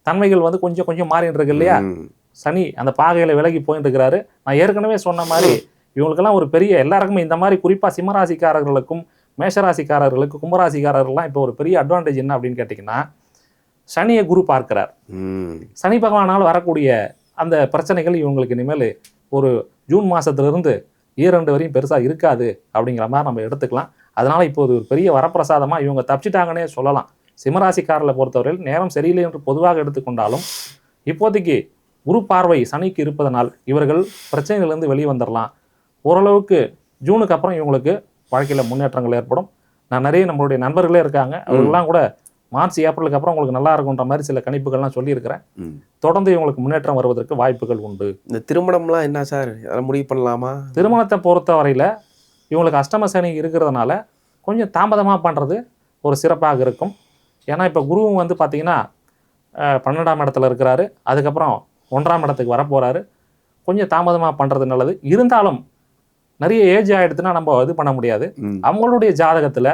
A: தன்மைகள் வந்து கொஞ்சம் கொஞ்சம் மாறிட்டு இருக்கு இல்லையா. சனி அந்த பாகையில விலகி போயிட்டு இருக்கிறாரு. நான் ஏற்கனவே சொன்ன மாதிரி இவங்களுக்கெல்லாம் ஒரு பெரிய எல்லாருக்குமே இந்த மாதிரி குறிப்பாக சிம்மராசிக்காரர்களுக்கும் மேஷராசிக்காரர்களுக்கும் கும்பராசிக்காரர்கள்லாம் இப்போ ஒரு பெரிய அட்வான்டேஜ் என்ன அப்படின்னு கேட்டிங்கன்னா, சனியை குரு பார்க்கிறார். சனி பகவானால் வரக்கூடிய அந்த பிரச்சனைகள் இவங்களுக்கு இனிமேல் ஒரு ஜூன் மாதத்துலேருந்து 2 வரையும் பெருசாக இருக்காது அப்படிங்கிற மாதிரி நம்ம எடுத்துக்கலாம். அதனால் இப்போ ஒரு பெரிய வரப்பிரசாதமாக இவங்க தப்பிச்சிட்டாங்கன்னே சொல்லலாம். சிம்மராசிக்காரர்களை பொறுத்தவரையில் நேரம் சரியில்லை என்று பொதுவாக எடுத்துக்கொண்டாலும் இப்போதைக்கு குரு பார்வை சனிக்கு இருப்பதனால் இவர்கள் பிரச்சனையிலிருந்து வெளியே வந்துடலாம். ஓரளவுக்கு ஜூனுக்கு அப்புறம் இவங்களுக்கு வாழ்க்கையில் முன்னேற்றங்கள் ஏற்படும். நான் நிறைய நம்மளுடைய நண்பர்களே இருக்காங்க, அவர்கள்லாம் கூட மார்ச் ஏப்ரலுக்கு அப்புறம் உங்களுக்கு நல்லா இருக்குன்ற மாதிரி சில கணிப்புகள்லாம் சொல்லியிருக்கிறேன். தொடர்ந்து இவங்களுக்கு முன்னேற்றம் வருவதற்கு வாய்ப்புகள் உண்டு.
B: இந்த திருமணம்லாம் என்ன சார், முடிவு பண்ணலாமா?
A: திருமணத்தை பொறுத்த வரையில் இவங்களுக்கு அஷ்டம சனி இருக்கிறதுனால கொஞ்சம் தாமதமாக பண்ணுறது ஒரு சிறப்பாக இருக்கும். ஏன்னா இப்போ குருவும் வந்து பார்த்திங்கன்னா 12ஆம் இடத்துல இருக்கிறாரு. அதுக்கப்புறம் 1ஆம் இடத்துக்கு வரப்போகிறாரு. கொஞ்சம் தாமதமாக பண்ணுறது நல்லது. இருந்தாலும் நிறைய ஏஜ் ஆகிடுதுன்னா நம்ம இது பண்ண முடியாது. அவங்களுடைய ஜாதகத்தில்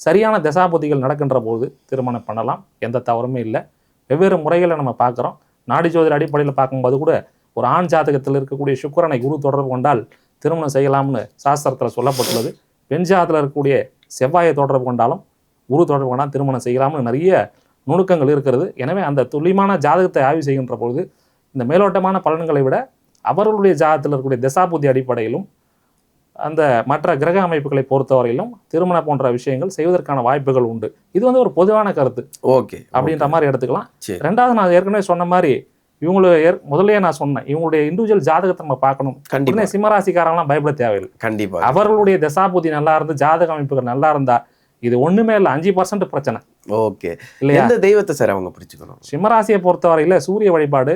A: சரியான தசாபுதிகள் நடக்கின்ற போது திருமணம் பண்ணலாம், எந்த தவறுமே இல்லை. வெவ்வேறு முறைகளை நம்ம பார்க்குறோம். நாடி ஜோதிட அடிப்படையில் பார்க்கும்போது கூட ஒரு ஆண் ஜாதகத்தில் இருக்கக்கூடிய சுக்கிரனை குரு தொடர்பு கொண்டால் திருமணம் செய்யலாம்னு சாஸ்திரத்தில் சொல்லப்பட்டுள்ளது. பெண் ஜாதகத்தில் இருக்கக்கூடிய செவ்வாயை தொடர்பு கொண்டாலும் குரு தொடர்பு கொண்டால் திருமணம் செய்யலாம்னு நிறைய நுணுக்கங்கள் இருக்கிறது. எனவே அந்த துல்லியமான ஜாதகத்தை ஆய்வு செய்கின்ற பொழுது இந்த மேலோட்டமான பலன்களை விட அவர்களுடைய ஜாதகத்தில் இருக்கக்கூடிய தசாபுத்தி அடிப்படையிலும் அந்த மற்ற கிரக அமைப்புகளை பொறுத்தவரையிலும் திருமணம் போன்ற விஷயங்கள் செய்வதற்கான வாய்ப்புகள் உண்டு. இது வந்து ஒரு பொதுவான கருத்து.
B: ஓகே,
A: அப்படின்ற மாதிரி எடுத்துக்கலாம். ரெண்டாவது, நான் ஏற்கனவே சொன்ன மாதிரி முதல்லயே நான் சொன்னேன், இவங்களுடைய இண்டிவிஜுவல் ஜாதகத்தை நம்ம பார்க்கணும்.
B: கண்டிப்பா
A: சிம்மராசிக்காரங்களாம் பயப்பட தேவையில்லை.
B: கண்டிப்பா
A: அவர்களுடைய தசாபுத்தி நல்லா இருந்து ஜாதக அமைப்புகள் நல்லா இருந்தா இது ஒண்ணுமே இல்லை, 5% பிரச்சனை.
B: ஓகே, எந்த தெய்வத்தை சார் அவங்க பிடிச்சுக்கணும்?
A: சிம்மராசியை பொறுத்தவரையில சூரிய வழிபாடு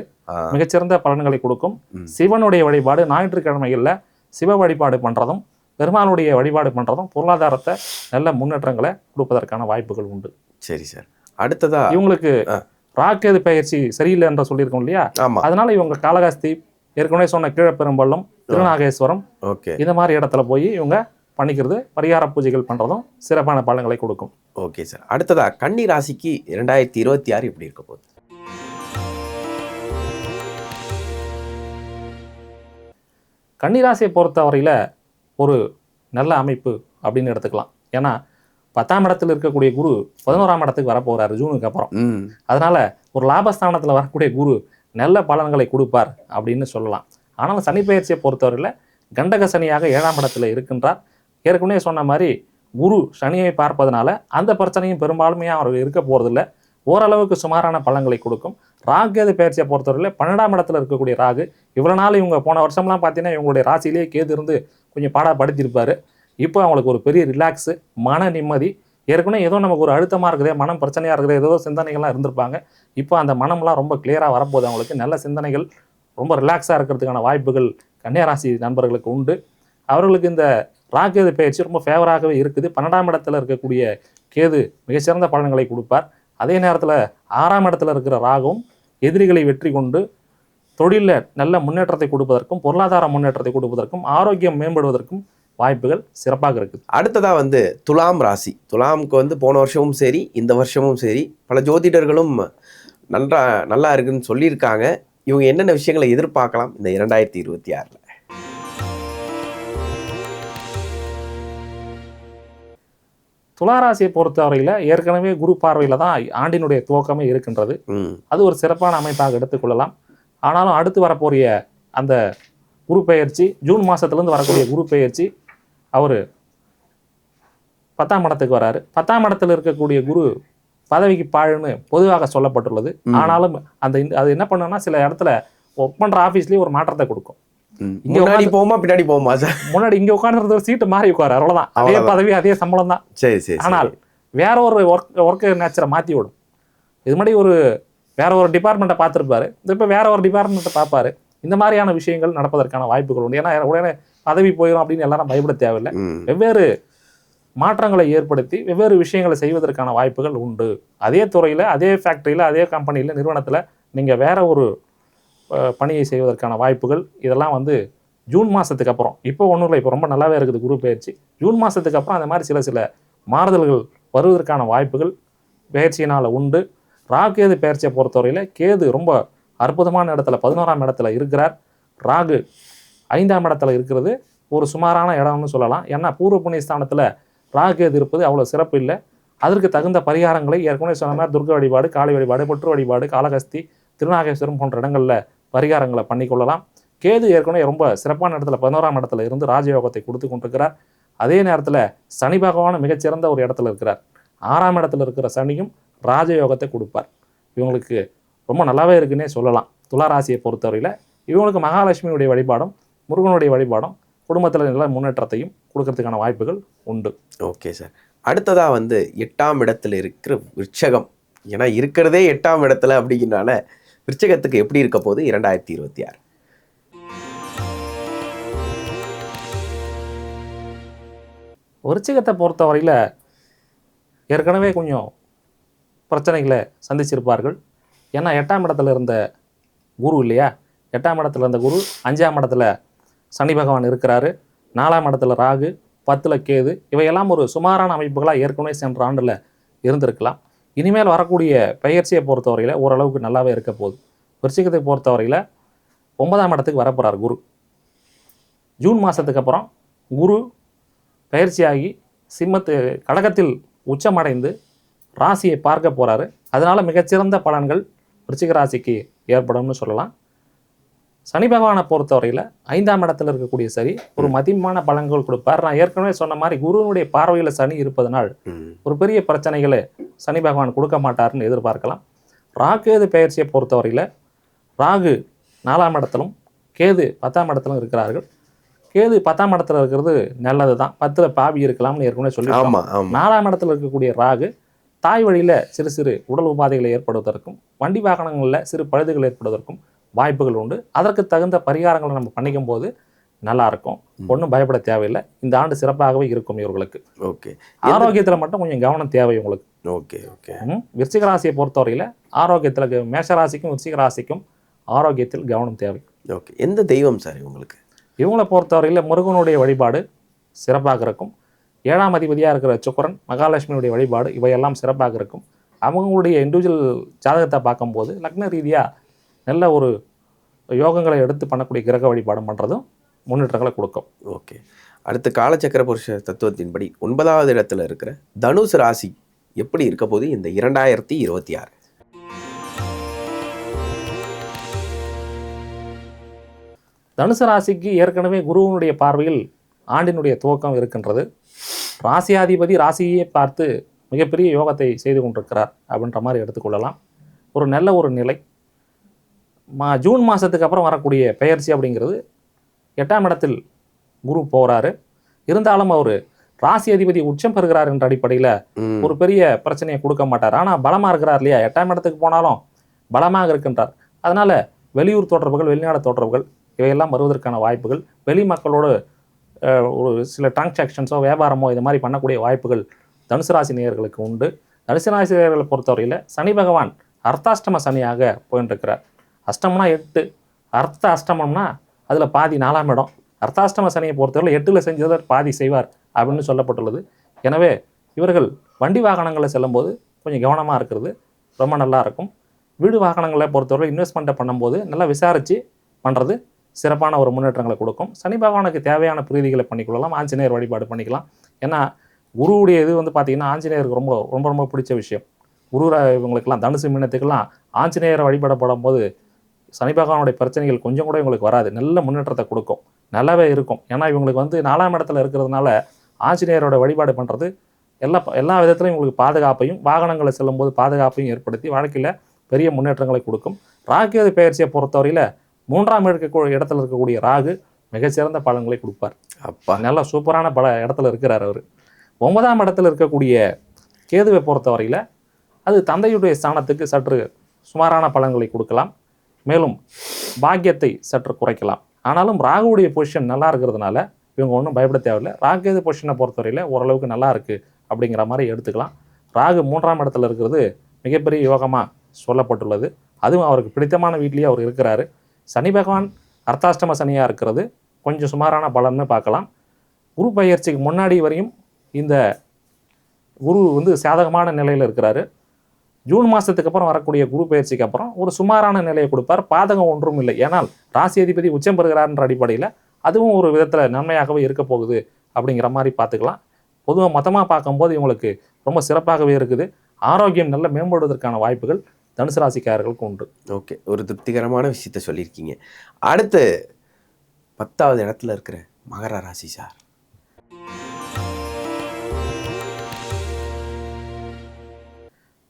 A: மிகச்சிறந்த பலன்களை கொடுக்கும். சிவனுடைய வழிபாடு, ஞாயிற்றுக்கிழமைகள்ல சிவ வழிபாடு பண்றதும் பெருமாளுடைய வழிபாடு பண்றதும் பொருளாதாரத்தை நல்ல முன்னேற்றங்களை கொடுப்பதற்கான வாய்ப்புகள் உண்டு.
B: சரி சார். அடுத்ததா
A: இவங்களுக்கு ராக்கேது பயிற்சி சரியில்லை என்று சொல்லியிருக்கோம் இல்லையா? அதனால இவங்க காளகாஸ்தி, ஏற்கனவே சொன்ன கீழப்பெரும்பள்ளம், திருநாகேஸ்வரம், இந்த மாதிரி இடத்துல போய் இவங்க பண்ணிக்கிறது, பரிகார பூஜைகள் பண்றதும் சிறப்பான பலன்களை கொடுக்கும்.
B: Okay sir. அடுத்ததா கன்னி ராசிக்கு 2026 எப்படி இருக்க போகுது?
A: கன்னிராசியை பொறுத்தவரையில் ஒரு நல்ல அமைப்பு அப்படின்னு எடுத்துக்கலாம். ஏன்னா 10ஆம் இடத்துல இருக்கக்கூடிய குரு 11ஆம் இடத்துக்கு வரப்போகிறாரு ஜூனுக்கு அப்புறம். அதனால ஒரு லாபஸ்தானத்தில் வரக்கூடிய குரு நல்ல பலன்களை கொடுப்பார் அப்படின்னு சொல்லலாம். ஆனாலும் சனி பயிற்சியை பொறுத்தவரையில் கண்டக சனியாக 7ஆம் இடத்துல இருக்கின்றார். ஏற்கனவே சொன்ன மாதிரி குரு சனியை பார்ப்பதனால அந்த பிரச்சனையும் பெரும்பாலுமே அவர் இருக்க போகிறதில்ல. ஓரளவுக்கு சுமாரான பலன்களை கொடுக்கும். ராகு பயிற்சியை பொறுத்தவரையில் 12ஆம் இடத்துல இருக்கக்கூடிய ராகு, இவ்வளோ நாள் இவங்க போன வருஷம்லாம் பார்த்தீங்கன்னா இவங்களுடைய ராசியிலேயே கேது இருந்து கொஞ்சம் பாடப்படுத்தியிருப்பார். இப்போ அவங்களுக்கு ஒரு பெரிய ரிலாக்ஸு, மன நிம்மதி. ஏற்கனவே ஏதோ நமக்கு ஒரு அழுத்தமாக இருக்குது, மனம் பிரச்சனையாக இருக்குது, ஏதோ சிந்தனைகள்லாம் இருந்திருப்பாங்க. இப்போ அந்த மனம்லாம் ரொம்ப கிளியராக வரப்போகுது. அவங்களுக்கு நல்ல சிந்தனைகள், ரொம்ப ரிலாக்ஸாக இருக்கிறதுக்கான வாய்ப்புகள் கன்னியாராசி நண்பர்களுக்கு உண்டு. அவர்களுக்கு இந்த ராகு பயிற்சி ரொம்ப ஃபேவராகவே இருக்குது. 12ஆம் இடத்துல இருக்கக்கூடிய கேது மிகச்சிறந்த பலன்களை கொடுப்பார். அதே நேரத்தில் 6ஆம் இடத்துல இருக்கிற ராகுவும் எதிரிகளை வெற்றி கொண்டு தொழிலில் நல்ல முன்னேற்றத்தை கொடுப்பதற்கும், பொருளாதார முன்னேற்றத்தை கொடுப்பதற்கும், ஆரோக்கியம் மேம்படுவதற்கும் வாய்ப்புகள் சிறப்பாக இருக்குது.
B: அடுத்ததாக துலாம் ராசி. துலாமுக்கு போன வருஷமும் சரி இந்த வருஷமும் சரி பல ஜோதிடர்களும் நல்லா இருக்குன்னு சொல்லியிருக்காங்க. இவங்க என்னென்ன விஷயங்களை எதிர்பார்க்கலாம் இந்த 2026?
A: துளாராசியை பொறுத்தவரையில் ஏற்கனவே குரு பார்வையில் தான் ஆண்டினுடைய துவக்கமே இருக்கின்றது. அது ஒரு சிறப்பான அமைப்பாக எடுத்துக்கொள்ளலாம். ஆனாலும் அடுத்து வரப்போறிய அந்த குரு பெயர்ச்சி, ஜூன் மாதத்துலேருந்து வரக்கூடிய குரு பெயர்ச்சி, அவர் 10ஆம் இடத்துக்கு வராரு. 10ஆம் இடத்துல இருக்கக்கூடிய குரு பதவிக்கு பாழுன்னு பொதுவாக சொல்லப்பட்டுள்ளது. ஆனாலும் அது என்ன பண்ணுன்னா சில இடத்துல ஒர்க் பண்ணுற ஆஃபீஸ்லேயே ஒரு மாற்றத்தை கொடுக்கும்.
B: முன்னாடி போமா பின்னாடி போமா சார்?
A: முன்னாடி இங்கே உட்காந்துறது ஒரு சீட்டு மாறி உட்காரு, அவ்வளோதான். அதே பதவி அதே சம்பளம் தான்.
B: சரி சரி.
A: ஆனால் வேற ஒரு ஒர்க் நேச்சரை மாற்றி விடும். இது மாதிரி வேற ஒரு டிபார்ட்மெண்ட்டை பார்த்துருப்பாரு, இப்போ வேற ஒரு டிபார்ட்மெண்ட்டை பார்ப்பாரு. இந்த மாதிரியான விஷயங்கள் நடப்பதற்கான வாய்ப்புகள் உண்டு. ஏன்னா உடனே பதவி போயிடும் அப்படின்னு எல்லாரும் பயப்பட தேவையில்லை. வெவ்வேறு மாற்றங்களை ஏற்படுத்தி வெவ்வேறு விஷயங்களை செய்வதற்கான வாய்ப்புகள் உண்டு. அதே துறையில், அதே ஃபேக்ட்ரியில், அதே கம்பெனியில், நிறுவனத்தில் நீங்கள் வேற ஒரு பணியை செய்வதற்கான வாய்ப்புகள் இதெல்லாம் ஜூன் மாதத்துக்கு அப்புறம், இப்போ ஒன்றும் இல்லை, இப்போ ரொம்ப நல்லாவே இருக்குது குரு பயிற்சி. ஜூன் மாதத்துக்கு அப்புறம் அந்த மாதிரி சில மாறுதல்கள் வருவதற்கான வாய்ப்புகள் பயிற்சியினால் உண்டு. ராகு பயிற்சியை பொறுத்தவரையில் கேது ரொம்ப அற்புதமான இடத்துல 11ஆம் இடத்துல இருக்கிறார். ராகு 5ஆம் இடத்துல இருக்கிறது ஒரு சுமாரான இடம்னு சொல்லலாம். ஏன்னா பூர்வ புண்ணிய ஸ்தானத்தில் ராகு இருப்பது அவ்வளோ சிறப்பு இல்லை. அதற்கு தகுந்த பரிகாரங்களை ஏற்கனவே சொன்ன மாதிரி துர்க்க வழிபாடு, காளி வழிபாடு, பொற்று வழிபாடு, காளகஸ்தி, திருநாகேஸ்வரம் போன்ற இடங்களில் பரிகாரங்களை பண்ணிக்கொள்ளலாம். கேது ஏற்கனவே ரொம்ப சிறப்பான இடத்துல 11ஆம் இடத்துல இருந்து ராஜயோகத்தை கொடுத்து கொண்டிருக்கிறார். அதே நேரத்தில் சனி பகவான் மிகச்சிறந்த ஒரு இடத்துல இருக்கிறார். 6ஆம் இடத்துல இருக்கிற சனியும் ராஜயோகத்தை கொடுப்பார். இவங்களுக்கு ரொம்ப நல்லாவே இருக்குன்னே சொல்லலாம். துளாராசியை பொறுத்தவரையில் இவங்களுக்கு மகாலட்சுமியுடைய வழிபாடும் முருகனுடைய வழிபாடும் குடும்பத்தில் நல்ல முன்னேற்றத்தையும் கொடுக்கறதுக்கான வாய்ப்புகள் உண்டு.
B: Okay sir. அடுத்ததாக 8ஆம் இடத்துல இருக்கிற விருச்சகம். ஏன்னா இருக்கிறதே 8ஆம் இடத்துல அப்படிங்கிறனால விருச்சகத்துக்கு எப்படி இருக்க போகுது 2026?
A: விருச்சிகத்தை பொறுத்தவரையில் ஏற்கனவே கொஞ்சம் பிரச்சனைகளை சந்திச்சிருப்பார்கள். ஏன்னா 8ஆம் இடத்துல இருந்த குரு இல்லையா? 8ஆம் இடத்துல இருந்த குரு 5ஆம் இடத்துல சனி பகவான் இருக்கிறாரு, 4ஆம் இடத்துல ராகு, 10ல் கேது. இவையெல்லாம் ஒரு சுமாரான அமைப்புகளாக ஏற்கனவே சென்ற ஆண்டில் இருந்திருக்கலாம். இனிமேல் வரக்கூடிய பெயர்ச்சியை பொறுத்தவரையில் ஓரளவுக்கு நல்லாவே இருக்க போகுது. விருச்சிகத்தை பொறுத்தவரையில் 9ஆம் இடத்துக்கு வரப்போகிறார் குரு. ஜூன் மாதத்துக்கு அப்புறம் குரு பெயர்ச்சியாகி கடகத்தில் உச்சமடைந்து ராசியை பார்க்க போகிறாரு. அதனால் மிகச்சிறந்த பலன்கள் விருச்சிக ராசிக்கு ஏற்படும்னு சொல்லலாம். சனி பகவானை பொறுத்தவரையில் 5ஆம் இடத்துல இருக்கக்கூடிய சரி ஒரு மதியமான பலன்கள் கொடுப்பார். நான் ஏற்கனவே சொன்ன மாதிரி குருவினுடைய பார்வையில் சனி இருப்பதனால் ஒரு பெரிய பிரச்சனைகளை சனி பகவான் கொடுக்க மாட்டார்னு எதிர்பார்க்கலாம். ராகு பெயர்ச்சியை பொறுத்தவரையில் ராகு 4ஆம் இடத்திலும் கேது 10ஆம் இடத்திலும் இருக்கிறார்கள். கேது 10ஆம் இடத்துல இருக்கிறது நல்லது தான். 10ல் பாவி இருக்கலாம்னு ஏற்கனவே சொல்லியிருக்கோம். 4ஆம் இடத்துல இருக்கக்கூடிய ராகு தாய் வழியில் சிறு சிறு உடல் உபாதைகளை ஏற்படுவதற்கும் வண்டி வாகனங்களில் சிறு பழுதுகள் ஏற்படுவதற்கும் வாய்ப்புகள் உண்டு. அதற்கு தகுந்த பரிகாரங்களை நம்ம பண்ணிக்கும் போது நல்லா இருக்கும். ஒன்றும் பயப்பட தேவையில்லை. இந்த ஆண்டு சிறப்பாகவே இருக்கும் இவர்களுக்கு.
B: ஓகே.
A: ஆரோக்கியத்தில் மட்டும் கொஞ்சம் கவனம் தேவை உங்களுக்கு.
B: Okay okay.
A: விருச்சிக ராசியை பொறுத்தவரையில் ஆரோக்கியத்தில் மேஷராசிக்கும் விருச்சிக ராசிக்கும் ஆரோக்கியத்தில் கவனம் தேவை.
B: ஓகே. எந்த தெய்வம் சார் இவங்களுக்கு?
A: இவங்களை பொறுத்தவரையில் முருகனுடைய வழிபாடு சிறப்பாக இருக்கும். 7ஆம் அதிபதியாக இருக்கிற சுக்கிரன், மகாலட்சுமியுடைய வழிபாடு இவையெல்லாம் சிறப்பாக இருக்கும். அவங்களுடைய இண்டிவிஜுவல் ஜாதகத்தை பார்க்கும்போது லக்ன ரீதியாக நல்ல ஒரு யோகங்களை எடுத்து பண்ணக்கூடிய கிரக வழிபாடு பண்ணுறதும் முன்னேற்றங்களை கொடுக்கும்.
B: ஓகே. அடுத்து காலச்சக்கர புருஷ தத்துவத்தின்படி 9வது இடத்துல இருக்கிற தனுசு ராசி எப்படி இருக்க போது இந்த 2026?
A: தனுசு ராசிக்கு ஏற்கனவே குருவனுடைய பார்வையில் ஆண்டினுடைய துவக்கம் இருக்கின்றது. ராசியாதிபதி ராசியை பார்த்து மிகப்பெரிய யோகத்தை செய்து கொண்டிருக்கிறார் அப்படின்ற மாதிரி எடுத்துக்கொள்ளலாம். ஒரு நல்ல ஒரு நிலை. ஜூன் மாதத்துக்கு அப்புறம் வரக்கூடிய பெயர்ச்சி அப்படிங்கிறது 8ஆம் இடத்தில் குரு போகிறாரு. இருந்தாலும் அவர் ராசி அதிபதி உச்சம் பெறுகிறார் என்ற அடிப்படையில் ஒரு பெரிய பிரச்சனையை கொடுக்க மாட்டார். ஆனால் பலமாக இருக்கிறார் இல்லையா? 8ஆம் இடத்துக்கு போனாலும் பலமாக இருக்கின்றார். அதனால் வெளியூர் தொடர்புகள், வெளிநாடு தொடர்புகள் இவையெல்லாம் வருவதற்கான வாய்ப்புகள், வெளி மக்களோடு ஒரு சில டிரான்சாக்ஷன்ஸோ வியாபாரமோ இது மாதிரி பண்ணக்கூடிய வாய்ப்புகள் தனுசு ராசி நேயர்களுக்கு உண்டு. தனுசு ராசி நேயர்களை பொறுத்தவரையில் சனி பகவான் அர்த்தாஷ்டம சனியாக போயின்ட்டுருக்கிறார். அஷ்டமம்னா 8, அர்த்த அஷ்டமம்னா அதில் பாதி 4ஆம் இடம். அர்த்தாஷ்டம சனியை பொறுத்தவரையில் 8ல் செஞ்சதை பாதி செய்வார் அப்படின்னு சொல்லப்பட்டுள்ளது. எனவே இவர்கள் வண்டி வாகனங்களில் செல்லும்போது கொஞ்சம் கவனமாக இருக்கிறது ரொம்ப நல்லா இருக்கும். வீடு வாகனங்களை பொறுத்தவரை இன்வெஸ்ட்மெண்ட்டை பண்ணும்போது நல்லா விசாரித்து பண்ணுறது சிறப்பான ஒரு முன்னேற்றங்களை கொடுக்கும். சனி பகவானுக்கு தேவையான பிரீதிகளை பண்ணிக்கொள்ளலாம். ஆஞ்சநேயர் வழிபாடு பண்ணிக்கலாம். ஏன்னா குருவுடைய இது பார்த்திங்கன்னா ஆஞ்சநேயருக்கு ரொம்ப ரொம்ப ரொம்ப பிடிச்ச விஷயம். குரு இவங்களுக்கெல்லாம் தனுசு மீனத்துக்கெல்லாம் ஆஞ்சநேயரை வழிபடப்படும் போது சனி பகவானுடைய பிரச்சனைகள் கொஞ்சம் கூட இவங்களுக்கு வராது. நல்ல முன்னேற்றத்தை கொடுக்கும். நல்லாவே இருக்கும். ஏன்னா இவங்களுக்கு 4ஆம் இடத்துல இருக்கிறதுனால ஆஞ்சநேயரோட வழிபாடு பண்ணுறது எல்லா விதத்துலையும் இவங்களுக்கு பாதுகாப்பையும், வாகனங்களை செல்லும்போது பாதுகாப்பையும் ஏற்படுத்தி வாழ்க்கையில் பெரிய முன்னேற்றங்களை கொடுக்கும். ராகு பெயர்ச்சியை பொறுத்தவரையில் 3ஆம் இடத்துல இருக்கக்கூடிய ராகு மிகச்சிறந்த பலன்களை கொடுப்பார்.
B: அப்பா,
A: நல்ல சூப்பரான இடத்துல இருக்கிறார் அவர். 9ஆம் இடத்துல இருக்கக்கூடிய கேதுவை பொறுத்தவரையில் அது தந்தையுடைய ஸ்தானத்துக்கு சற்று சுமாரான பலன்களை கொடுக்கலாம். மேலும் பாக்கியத்தை சற்று குறைக்கலாம். ஆனாலும் ராகுவுடைய பொசிஷன் நல்லா இருக்கிறதுனால இவங்க ஒன்றும் பயப்பட தேவையில்லை. ராகு பொசிஷனை பொறுத்தவரையில் ஓரளவுக்கு நல்லா இருக்குது அப்படிங்கிற மாதிரி எடுத்துக்கலாம். ராகு 3ஆம் இடத்துல இருக்கிறது மிகப்பெரிய யோகமாக சொல்லப்பட்டுள்ளது. அதுவும் அவருக்கு பிடித்தமான வீட்லேயே அவர் இருக்கிறாரு. சனி பகவான் அர்த்தாஷ்டம சனியாக இருக்கிறது கொஞ்சம் சுமாரான பலன்னு பார்க்கலாம். குரு பயிற்சிக்கு முன்னாடி வரையும் இந்த குரு சாதகமான நிலையில் இருக்கிறாரு. ஜூன் மாதத்துக்கு அப்புறம் வரக்கூடிய குரு பயிற்சிக்கு அப்புறம் ஒரு சுமாரான நிலையை கொடுப்பார். பாதகம் ஒன்றும் இல்லை. ஏன்னால் ராசி அதிபதி உச்சம் பெறுகிறார்ன்ற அடிப்படையில் அதுவும் ஒரு விதத்தில் நன்மையாகவே இருக்க போகுது அப்படிங்கிற மாதிரி பார்த்துக்கலாம். பொதுவாக மொத்தமாக பார்க்கும்போது இவங்களுக்கு ரொம்ப சிறப்பாகவே இருக்குது. ஆரோக்கியம் நல்ல மேம்படுவதற்கான வாய்ப்புகள் தனுசு ராசிக்காரர்களுக்கு உண்டு.
B: ஓகே, ஒரு திருப்திகரமான விஷயத்த சொல்லியிருக்கீங்க. அடுத்து 10வது இடத்துல இருக்கிற மகர ராசி சார்.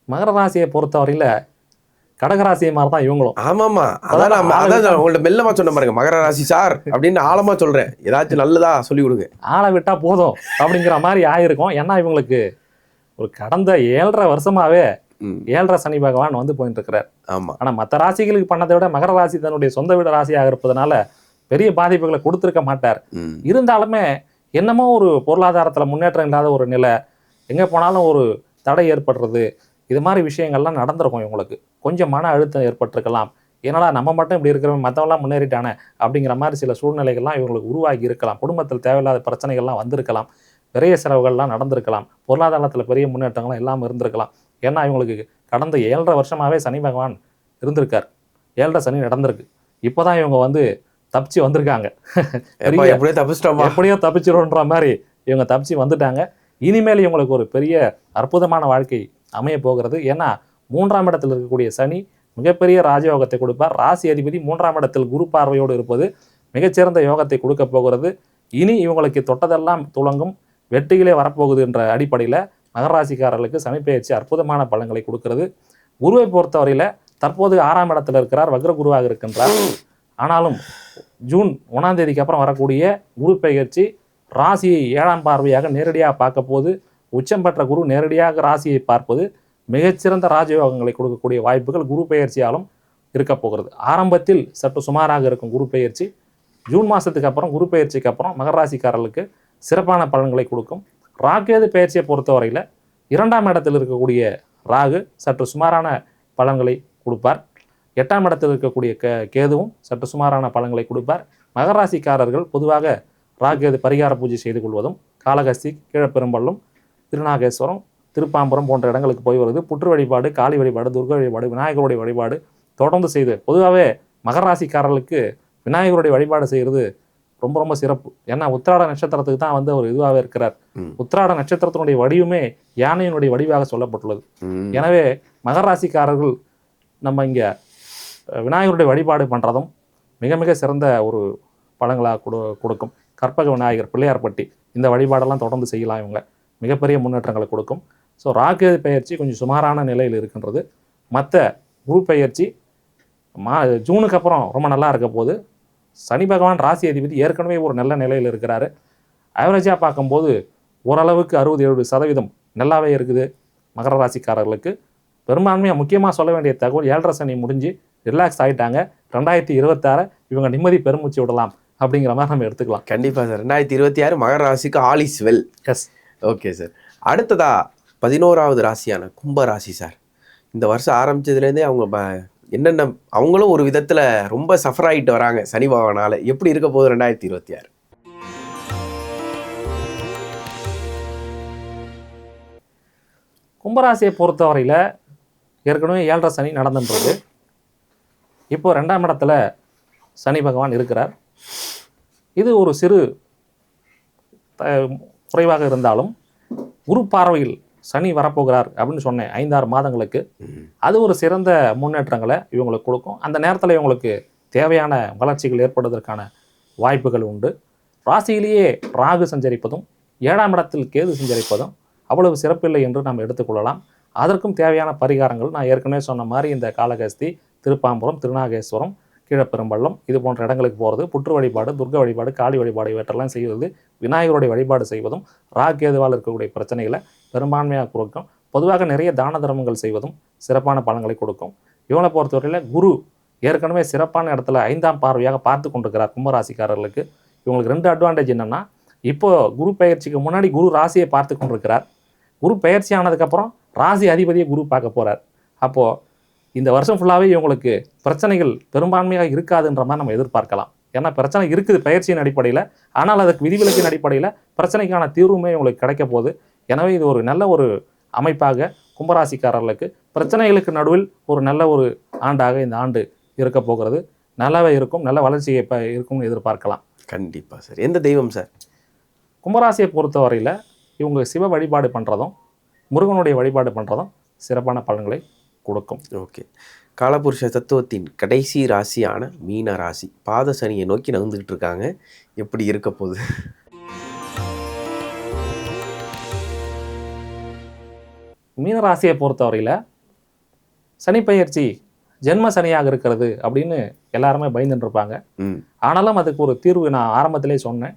A: மகர ராசியை பொறுத்தவரையில் கடகராசியை மாதிரி தான் இவங்களும்.
B: ஆமாம்மா, அதான் உங்கள்ட்ட மெல்லமா சொன்ன பாருங்க, மகர ராசி சார் அப்படின்னு ஆழமா சொல்றேன். ஏதாச்சும் நல்லதா சொல்லி கொடுங்க.
A: ஆளை விட்டா போதும் அப்படிங்கிற மாதிரி ஆயிருக்கும். ஏன்னா இவங்களுக்கு ஒரு கடந்த 7.5 வருஷமாவே 7.5 சனி பகவான் போயிட்டு இருக்கிறார்.
B: ஆமா.
A: ஆனா மற்ற ராசிகளுக்கு பண்ணதை விட மகர ராசி தன்னுடைய சொந்த வீடு ராசியாக இருப்பதனால பெரிய பாதிப்புகளை கொடுத்துருக்க மாட்டார். இருந்தாலுமே என்னமோ ஒரு பொருளாதாரத்துல முன்னேற்றம் இல்லாத ஒரு நிலை, எங்க போனாலும் ஒரு தடை ஏற்படுறது, இது மாதிரி விஷயங்கள்லாம் நடந்திருக்கும். இவங்களுக்கு கொஞ்சம் மன அழுத்தம் ஏற்பட்டிருக்கலாம். ஏன்னா நம்ம மட்டும் இப்படி இருக்கிறவங்க மற்றவெல்லாம் முன்னேறிட்டானே அப்படிங்கிற மாதிரி சில சூழ்நிலைகள்லாம் இவங்களுக்கு உருவாகி இருக்கலாம். குடும்பத்தில் தேவையில்லாத பிரச்சனைகள்லாம் வந்திருக்கலாம். விரைய செலவுகள்லாம் நடந்திருக்கலாம். பொருளாதாரத்தில் பெரிய முன்னேற்றங்கள்லாம் இல்லாமல் இருந்திருக்கலாம். ஏன்னா இவங்களுக்கு கடந்த 7.5 வருஷமாகவே சனி பகவான் இருந்திருக்கார். 7.5 சனி நடந்திருக்கு. இப்போ தான் இவங்க வந்து தப்பிச்சு வந்திருக்காங்க. எப்படியோ தப்பிச்சிடும்ன்ற மாதிரி இவங்க தப்பிச்சு வந்துட்டாங்க. இனிமேல் இவங்களுக்கு ஒரு பெரிய அற்புதமான வாழ்க்கை அமைய போகிறது. ஏன்னா 3ஆம் இடத்தில் இருக்கக்கூடிய சனி மிகப்பெரிய ராஜயோகத்தை கொடுப்பார். ராசி அதிபதி 3ஆம் இடத்தில் குரு பார்வையோடு இருப்பது மிகச்சிறந்த யோகத்தை கொடுக்க போகிறது. இனி இவங்களுக்கு தொட்டதெல்லாம் துளங்கும், வெற்றிகளே வரப்போகுது என்ற அடிப்படையில் மகர ராசிக்காரர்களுக்கு சனி பெயர்ச்சி அற்புதமான பலன்களை கொடுக்கிறது. குருவை பொறுத்தவரையில் தற்போது 6ஆம் இடத்தில் இருக்கிறார், வக்ர குருவாக இருக்கின்றார். ஆனாலும் ஜூன் 1ஆம் தேதிக்கு அப்புறம் வரக்கூடிய குரு பெயர்ச்சி ராசியை 7ஆம் பார்வையாக நேரடியாக பார்க்க போது, உச்சம் பெற்ற குரு நேரடியாக ராசியை பார்ப்பது மிகச்சிறந்த ராஜயோகங்களை கொடுக்கக்கூடிய வாய்ப்புகள் குரு பெயர்ச்சியாலும் இருக்க போகிறது. ஆரம்பத்தில் சற்று சுமாராக இருக்கும் குரு பெயர்ச்சி ஜூன் மாதத்துக்கு அப்புறம், குரு பெயர்ச்சிக்கு அப்புறம் மகர ராசிக்காரர்களுக்கு சிறப்பான பலன்களை கொடுக்கும். ராகேது பெயர்ச்சியை பொறுத்தவரையில் 2ஆம் இடத்தில் இருக்கக்கூடிய ராகு சற்று சுமாரான பலன்களை கொடுப்பார். 8ஆம் இடத்தில் இருக்கக்கூடிய கேதுவும் சற்று சுமாரான பலன்களை கொடுப்பார். மகர ராசிக்காரர்கள் பொதுவாக ராகேது பரிகார பூஜை செய்து கொள்வதும், காளகஸ்தி, கீழப்பெரும்பள்ளம், திருநாகேஸ்வரம், திருப்பாம்பரம் போன்ற இடங்களுக்கு போய் வருது, புற்று வழிபாடு, காளி வழிபாடு, துர்கை வழிபாடு, விநாயகருடைய வழிபாடு தொடர்ந்து செய்து, பொதுவாகவே மகர ராசிக்காரர்களுக்கு விநாயகருடைய வழிபாடு செய்கிறது ரொம்ப ரொம்ப சிறப்பு. ஏன்னா உத்திராட நட்சத்திரத்துக்கு தான் வந்து அவர் இதுவாகவே இருக்கிறார். உத்திராட நட்சத்திரத்தினுடைய வடிவமே யானையினுடைய வடிவாக சொல்லப்பட்டுள்ளது. எனவே மகர ராசிக்காரர்கள் நம்ம இங்கே விநாயகருடைய வழிபாடு பண்ணுறதும் மிக மிக சிறந்த ஒரு பலன்களாக கொடுக்கும். கற்பக விநாயகர், பிள்ளையார்பட்டி இந்த வழிபாடெல்லாம் தொடர்ந்து செய்யலாம். இவங்க மிகப்பெரிய முன்னேற்றங்களை கொடுக்கும். ஸோ ராகேது பெயர்ச்சி கொஞ்சம் சுமாரான நிலையில் இருக்கின்றது. மற்ற குரு பெயர்ச்சி ஜூனுக்கு அப்புறம் ரொம்ப நல்லா இருக்க போது. சனி பகவான் ராசி அதிபதி ஏற்கனவே ஒரு நல்ல நிலையில் இருக்கிறாரு. ஆவரேஜாக பார்க்கும்போது ஓரளவுக்கு 60-70% நல்லாவே இருக்குது மகர ராசிக்காரர்களுக்கு. பெரும்பான்மையாக முக்கியமாக சொல்ல வேண்டிய தகவல், 7.5 சனி முடிஞ்சு ரிலாக்ஸ் ஆகிட்டாங்க. 2026 இவங்க நிம்மதி பெருமூச்சு விடலாம் அப்படிங்கிற மாதிரி நம்ம எடுத்துக்கலாம்.
B: கண்டிப்பாக சார். 2026 மகர ராசிக்கு all is well.
A: Yes,
B: okay sir. அடுத்ததா 11வது ராசியான கும்ப ராசி சார். இந்த வருஷம் ஆரம்பிச்சதுலேருந்தே அவங்க என்னென்ன அவங்களும் ஒரு விதத்தில் ரொம்ப சஃபர் ஆகிட்டு வராங்க சனி பகவானால். எப்படி இருக்க போகுது 2026?
A: கும்பராசியை பொறுத்தவரையில் ஏற்கனவே 7.5 சனி நடந்துன்றது. இப்போ 2ஆம் இடத்துல சனி பகவான் இருக்கிறார். இது ஒரு சிறு குறைவாக இருந்தாலும் குரு பார்வையில் சனி வரப்போகிறார் அப்படின்னு சொன்னேன் 5-6 மாதங்களுக்கு. அது ஒரு சிறந்த முன்னேற்றங்களை இவங்களுக்கு கொடுக்கும். அந்த நேரத்தில் இவங்களுக்கு தேவையான வளர்ச்சிகள் ஏற்படுவதற்கான வாய்ப்புகள் உண்டு. ராசியிலேயே ராகு சஞ்சரிப்பதும் 7ஆம் இடத்தில் கேது சஞ்சரிப்பதும் அவ்வளவு சிறப்பில்லை என்று நாம் எடுத்துக்கொள்ளலாம். அதற்கும் தேவையான பரிகாரங்கள் நான் ஏற்கனவே சொன்ன மாதிரி இந்த காளகஸ்தி, திருப்பாம்பரம், திருநாகேஸ்வரம், கீழப்பெரும்பள்ளம் இது போன்ற இடங்களுக்கு போகிறது, புற்று வழிபாடு, துர்கை வழிபாடு, காளி வழிபாடு இவற்றெல்லாம் செய்வது, விநாயகருடைய வழிபாடு செய்வதும் ராகேதுவால் இருக்கக்கூடிய பிரச்சனைகளை பெரும்பான்மையாக கொடுக்கும். பொதுவாக நிறைய தான தர்மங்கள் செய்வதும் சிறப்பான பலன்களை கொடுக்கும். இவனை பொறுத்தவரையில் குரு ஏற்கனவே சிறப்பான இடத்துல 5ஆம் பார்வையாக பார்த்து கொண்டிருக்கிறார் கும்பராசிக்காரர்களுக்கு. இவங்களுக்கு 2 அட்வான்டேஜ் என்னென்னா, இப்போது குரு பெயர்ச்சிக்கு முன்னாடி குரு ராசியை பார்த்து கொண்டிருக்கிறார். குரு பெயர்ச்சி ஆனதுக்கப்புறம் ராசி அதிபதியை குரு பார்க்க போகிறார். அப்போது இந்த வருஷம் ஃபுல்லாகவே இவங்களுக்கு பிரச்சனைகள் பெரும்பான்மையாக இருக்காதுன்ற மாதிரி நம்ம எதிர்பார்க்கலாம். ஏன்னா பிரச்சனை இருக்குது பயிற்சியின் அடிப்படையில், ஆனால் அதுக்கு விதிவிலக்கின் அடிப்படையில் பிரச்சனைக்கான தீர்வுமே இவங்களுக்கு கிடைக்க போகுது. எனவே இது ஒரு நல்ல ஒரு அமைப்பாக கும்பராசிக்காரர்களுக்கு பிரச்சனைகளுக்கு நடுவில் ஒரு நல்ல ஒரு ஆண்டாக இந்த ஆண்டு இருக்க போகிறது. நல்லாவே இருக்கும், நல்ல வளர்ச்சியை இருக்கும்னு எதிர்பார்க்கலாம்.
B: கண்டிப்பாக சார். எந்த தெய்வம் சார்?
A: கும்பராசியை பொறுத்தவரையில் இவங்க சிவ வழிபாடு பண்ணுறதும் முருகனுடைய வழிபாடு பண்ணுறதும் சிறப்பான பலன்களை கொடுக்கும்.
B: ஓகே. காலபுருஷ தத்துவத்தின் கடைசி ராசியான மீன ராசி பாத சனியை நோக்கி நகர்ந்துக்கிட்டு இருக்காங்க. எப்படி இருக்க போகுது?
A: மீனராசியை பொறுத்தவரையில் சனி பெயர்ச்சி ஜென்ம சனியாக இருக்கிறது அப்படின்னு எல்லாருமே பயந்துட்டு இருப்பாங்க. ஆனாலும் அதுக்கு ஒரு தீர்வு நான் ஆரம்பத்திலே சொன்னேன்.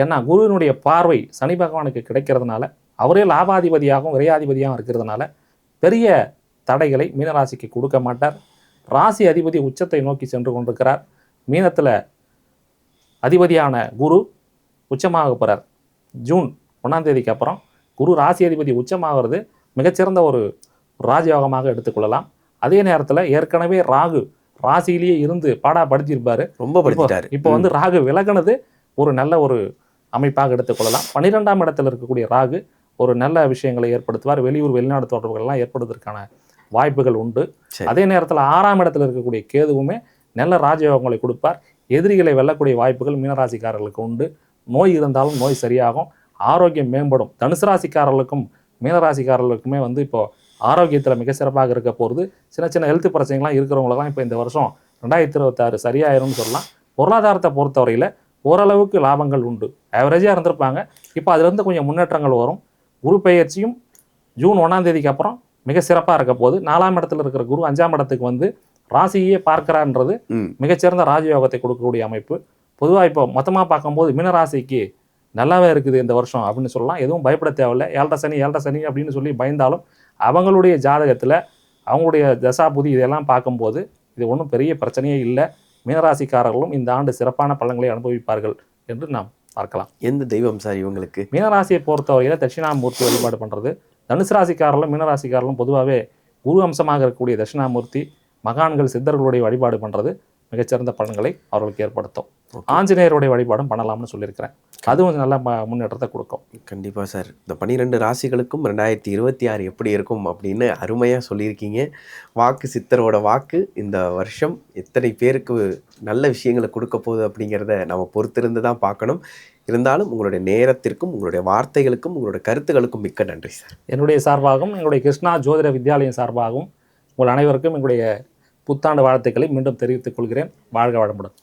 A: ஏன்னா குருவினுடைய பார்வை சனி பகவானுக்கு கிடைக்கிறதுனால, அவரே லாபாதிபதியாகவும் விரையாதிபதியாகவும் இருக்கிறதுனால பெரிய தடைகளை மீனராசிக்கு கொடுக்க மாட்டார். ராசி அதிபதி உச்சத்தை நோக்கி சென்று கொண்டிருக்கிறார். மீனத்தில் அதிபதியான குரு உச்சமாக போகிறார். ஜூன் 1ஆம் தேதிக்கு அப்புறம் குரு ராசி அதிபதி உச்சமாகிறது மிகச்சிறந்த ஒரு ராஜயோகமாக எடுத்துக்கொள்ளலாம். அதே நேரத்தில் ஏற்கனவே ராகு ராசியிலேயே இருந்து பாடாப்படுத்தியிருப்பாரு.
B: ரொம்ப படுத்திட்டாரு.
A: இப்போ வந்து ராகு விலகினது ஒரு நல்ல ஒரு அமைப்பாக எடுத்துக்கொள்ளலாம். 12ஆம் இடத்துல இருக்கக்கூடிய ராகு ஒரு நல்ல விஷயங்களை ஏற்படுத்துவார். வெளியூர் வெளிநாடு தொடர்புகள் எல்லாம் ஏற்படுவதற்கான வாய்ப்புகள் உண்டு.
B: சரி.
A: அதே நேரத்தில் 6ஆம் இடத்துல இருக்கக்கூடிய கேதுவுமே நல்ல ராஜயோகங்களை கொடுப்பார். எதிரிகளை வெல்லக்கூடிய வாய்ப்புகள் மீனராசிக்காரர்களுக்கு உண்டு. நோய் இருந்தாலும் நோய் சரியாகும், ஆரோக்கியம் மேம்படும். தனுசு ராசிக்காரர்களுக்கும் மீனராசிக்காரர்களுக்குமே வந்து இப்போ ஆரோக்கியத்தில் மிக சிறப்பாக இருக்க போகிறது. சின்ன சின்ன ஹெல்த் பிரச்சனைகள்லாம் இருக்கிறவங்களுக்குலாம் இப்போ இந்த வருஷம் 2026 சரியாயிரும்னு சொல்லலாம். பொருளாதாரத்தை பொறுத்தவரையில் ஓரளவுக்கு லாபங்கள் உண்டு. ஆவரேஜாக இருந்திருப்பாங்க. இப்போ அதுலேருந்து கொஞ்சம் முன்னேற்றங்கள் வரும். குரு பெயர்ச்சியும் ஜூன் 1ஆம் தேதிக்கு அப்புறம் மிக சிறப்பாக இருக்க போது. 4ஆம் இடத்துல இருக்கிற குரு 5ஆம் இடத்துக்கு வந்து ராசியே பார்க்கிறான்றது மிகச்சிறந்த ராஜயோகத்தை கொடுக்கக்கூடிய அமைப்பு. பொதுவாக இப்போ மொத்தமாக பார்க்கும்போது மீனராசிக்கு நல்லாவே இருக்குது இந்த வருஷம் அப்படின்னு சொல்லலாம். எதுவும் பயப்பட தேவையில்லை. 7 சனி அப்படின்னு சொல்லி பயந்தாலும் அவங்களுடைய ஜாதகத்தில் அவங்களுடைய தசாபுதி இதெல்லாம் பார்க்கும்போது இது ஒன்றும் பெரிய பிரச்சனையே இல்லை. மீனராசிக்காரர்களும் இந்த ஆண்டு சிறப்பான பலன்களை அனுபவிப்பார்கள் என்று நாம் பார்க்கலாம்.
B: எந்த தெய்வம் சார் இவங்களுக்கு?
A: மீனராசியை பொறுத்தவரையில் தட்சிணாமூர்த்தி வழிபாடு பண்ணுறது. தனுசு ராசிக்காரர்களும் மீனராசிக்காரர்களும் பொதுவாகவே குரு அம்சமாக இருக்கக்கூடிய தட்சிணாமூர்த்தி, மகான்கள், சித்தர்களுடைய வழிபாடு பண்ணுறது மிகச்சிறந்த பலன்களை அவர்களுக்கு ஏற்படுத்தும். ஆஞ்சநேயருடைய வழிபாடும் பண்ணலாம்னு சொல்லியிருக்கிறேன். அதுவும் நல்ல முன்னேற்றத்தை கொடுக்கும்.
B: கண்டிப்பாக சார். இந்த 12 ராசிகளுக்கும் 2026 எப்படி இருக்கும் அப்படின்னு அருமையாக சொல்லியிருக்கீங்க. வாக்கு சித்தரோட வாக்கு இந்த வருஷம் எத்தனை பேருக்கு நல்ல விஷயங்களை கொடுக்க போகுது அப்படிங்கிறத நம்ம பொறுத்திருந்து தான் பார்க்கணும். இருந்தாலும் உங்களுடைய நேரத்திற்கும் உங்களுடைய வார்த்தைகளுக்கும் உங்களுடைய கருத்துக்களுக்கும் மிக்க நன்றி சார்.
A: என்னுடைய சார்பாகவும் எங்களுடைய கிருஷ்ணா ஜோதிட வித்யாலயம் சார்பாகவும் உங்கள் அனைவருக்கும் எங்களுடைய புத்தாண்டு வாழ்த்துக்களை மீண்டும் தெரிவித்துக் கொள்கிறேன். வாழ்க வளமுடன்.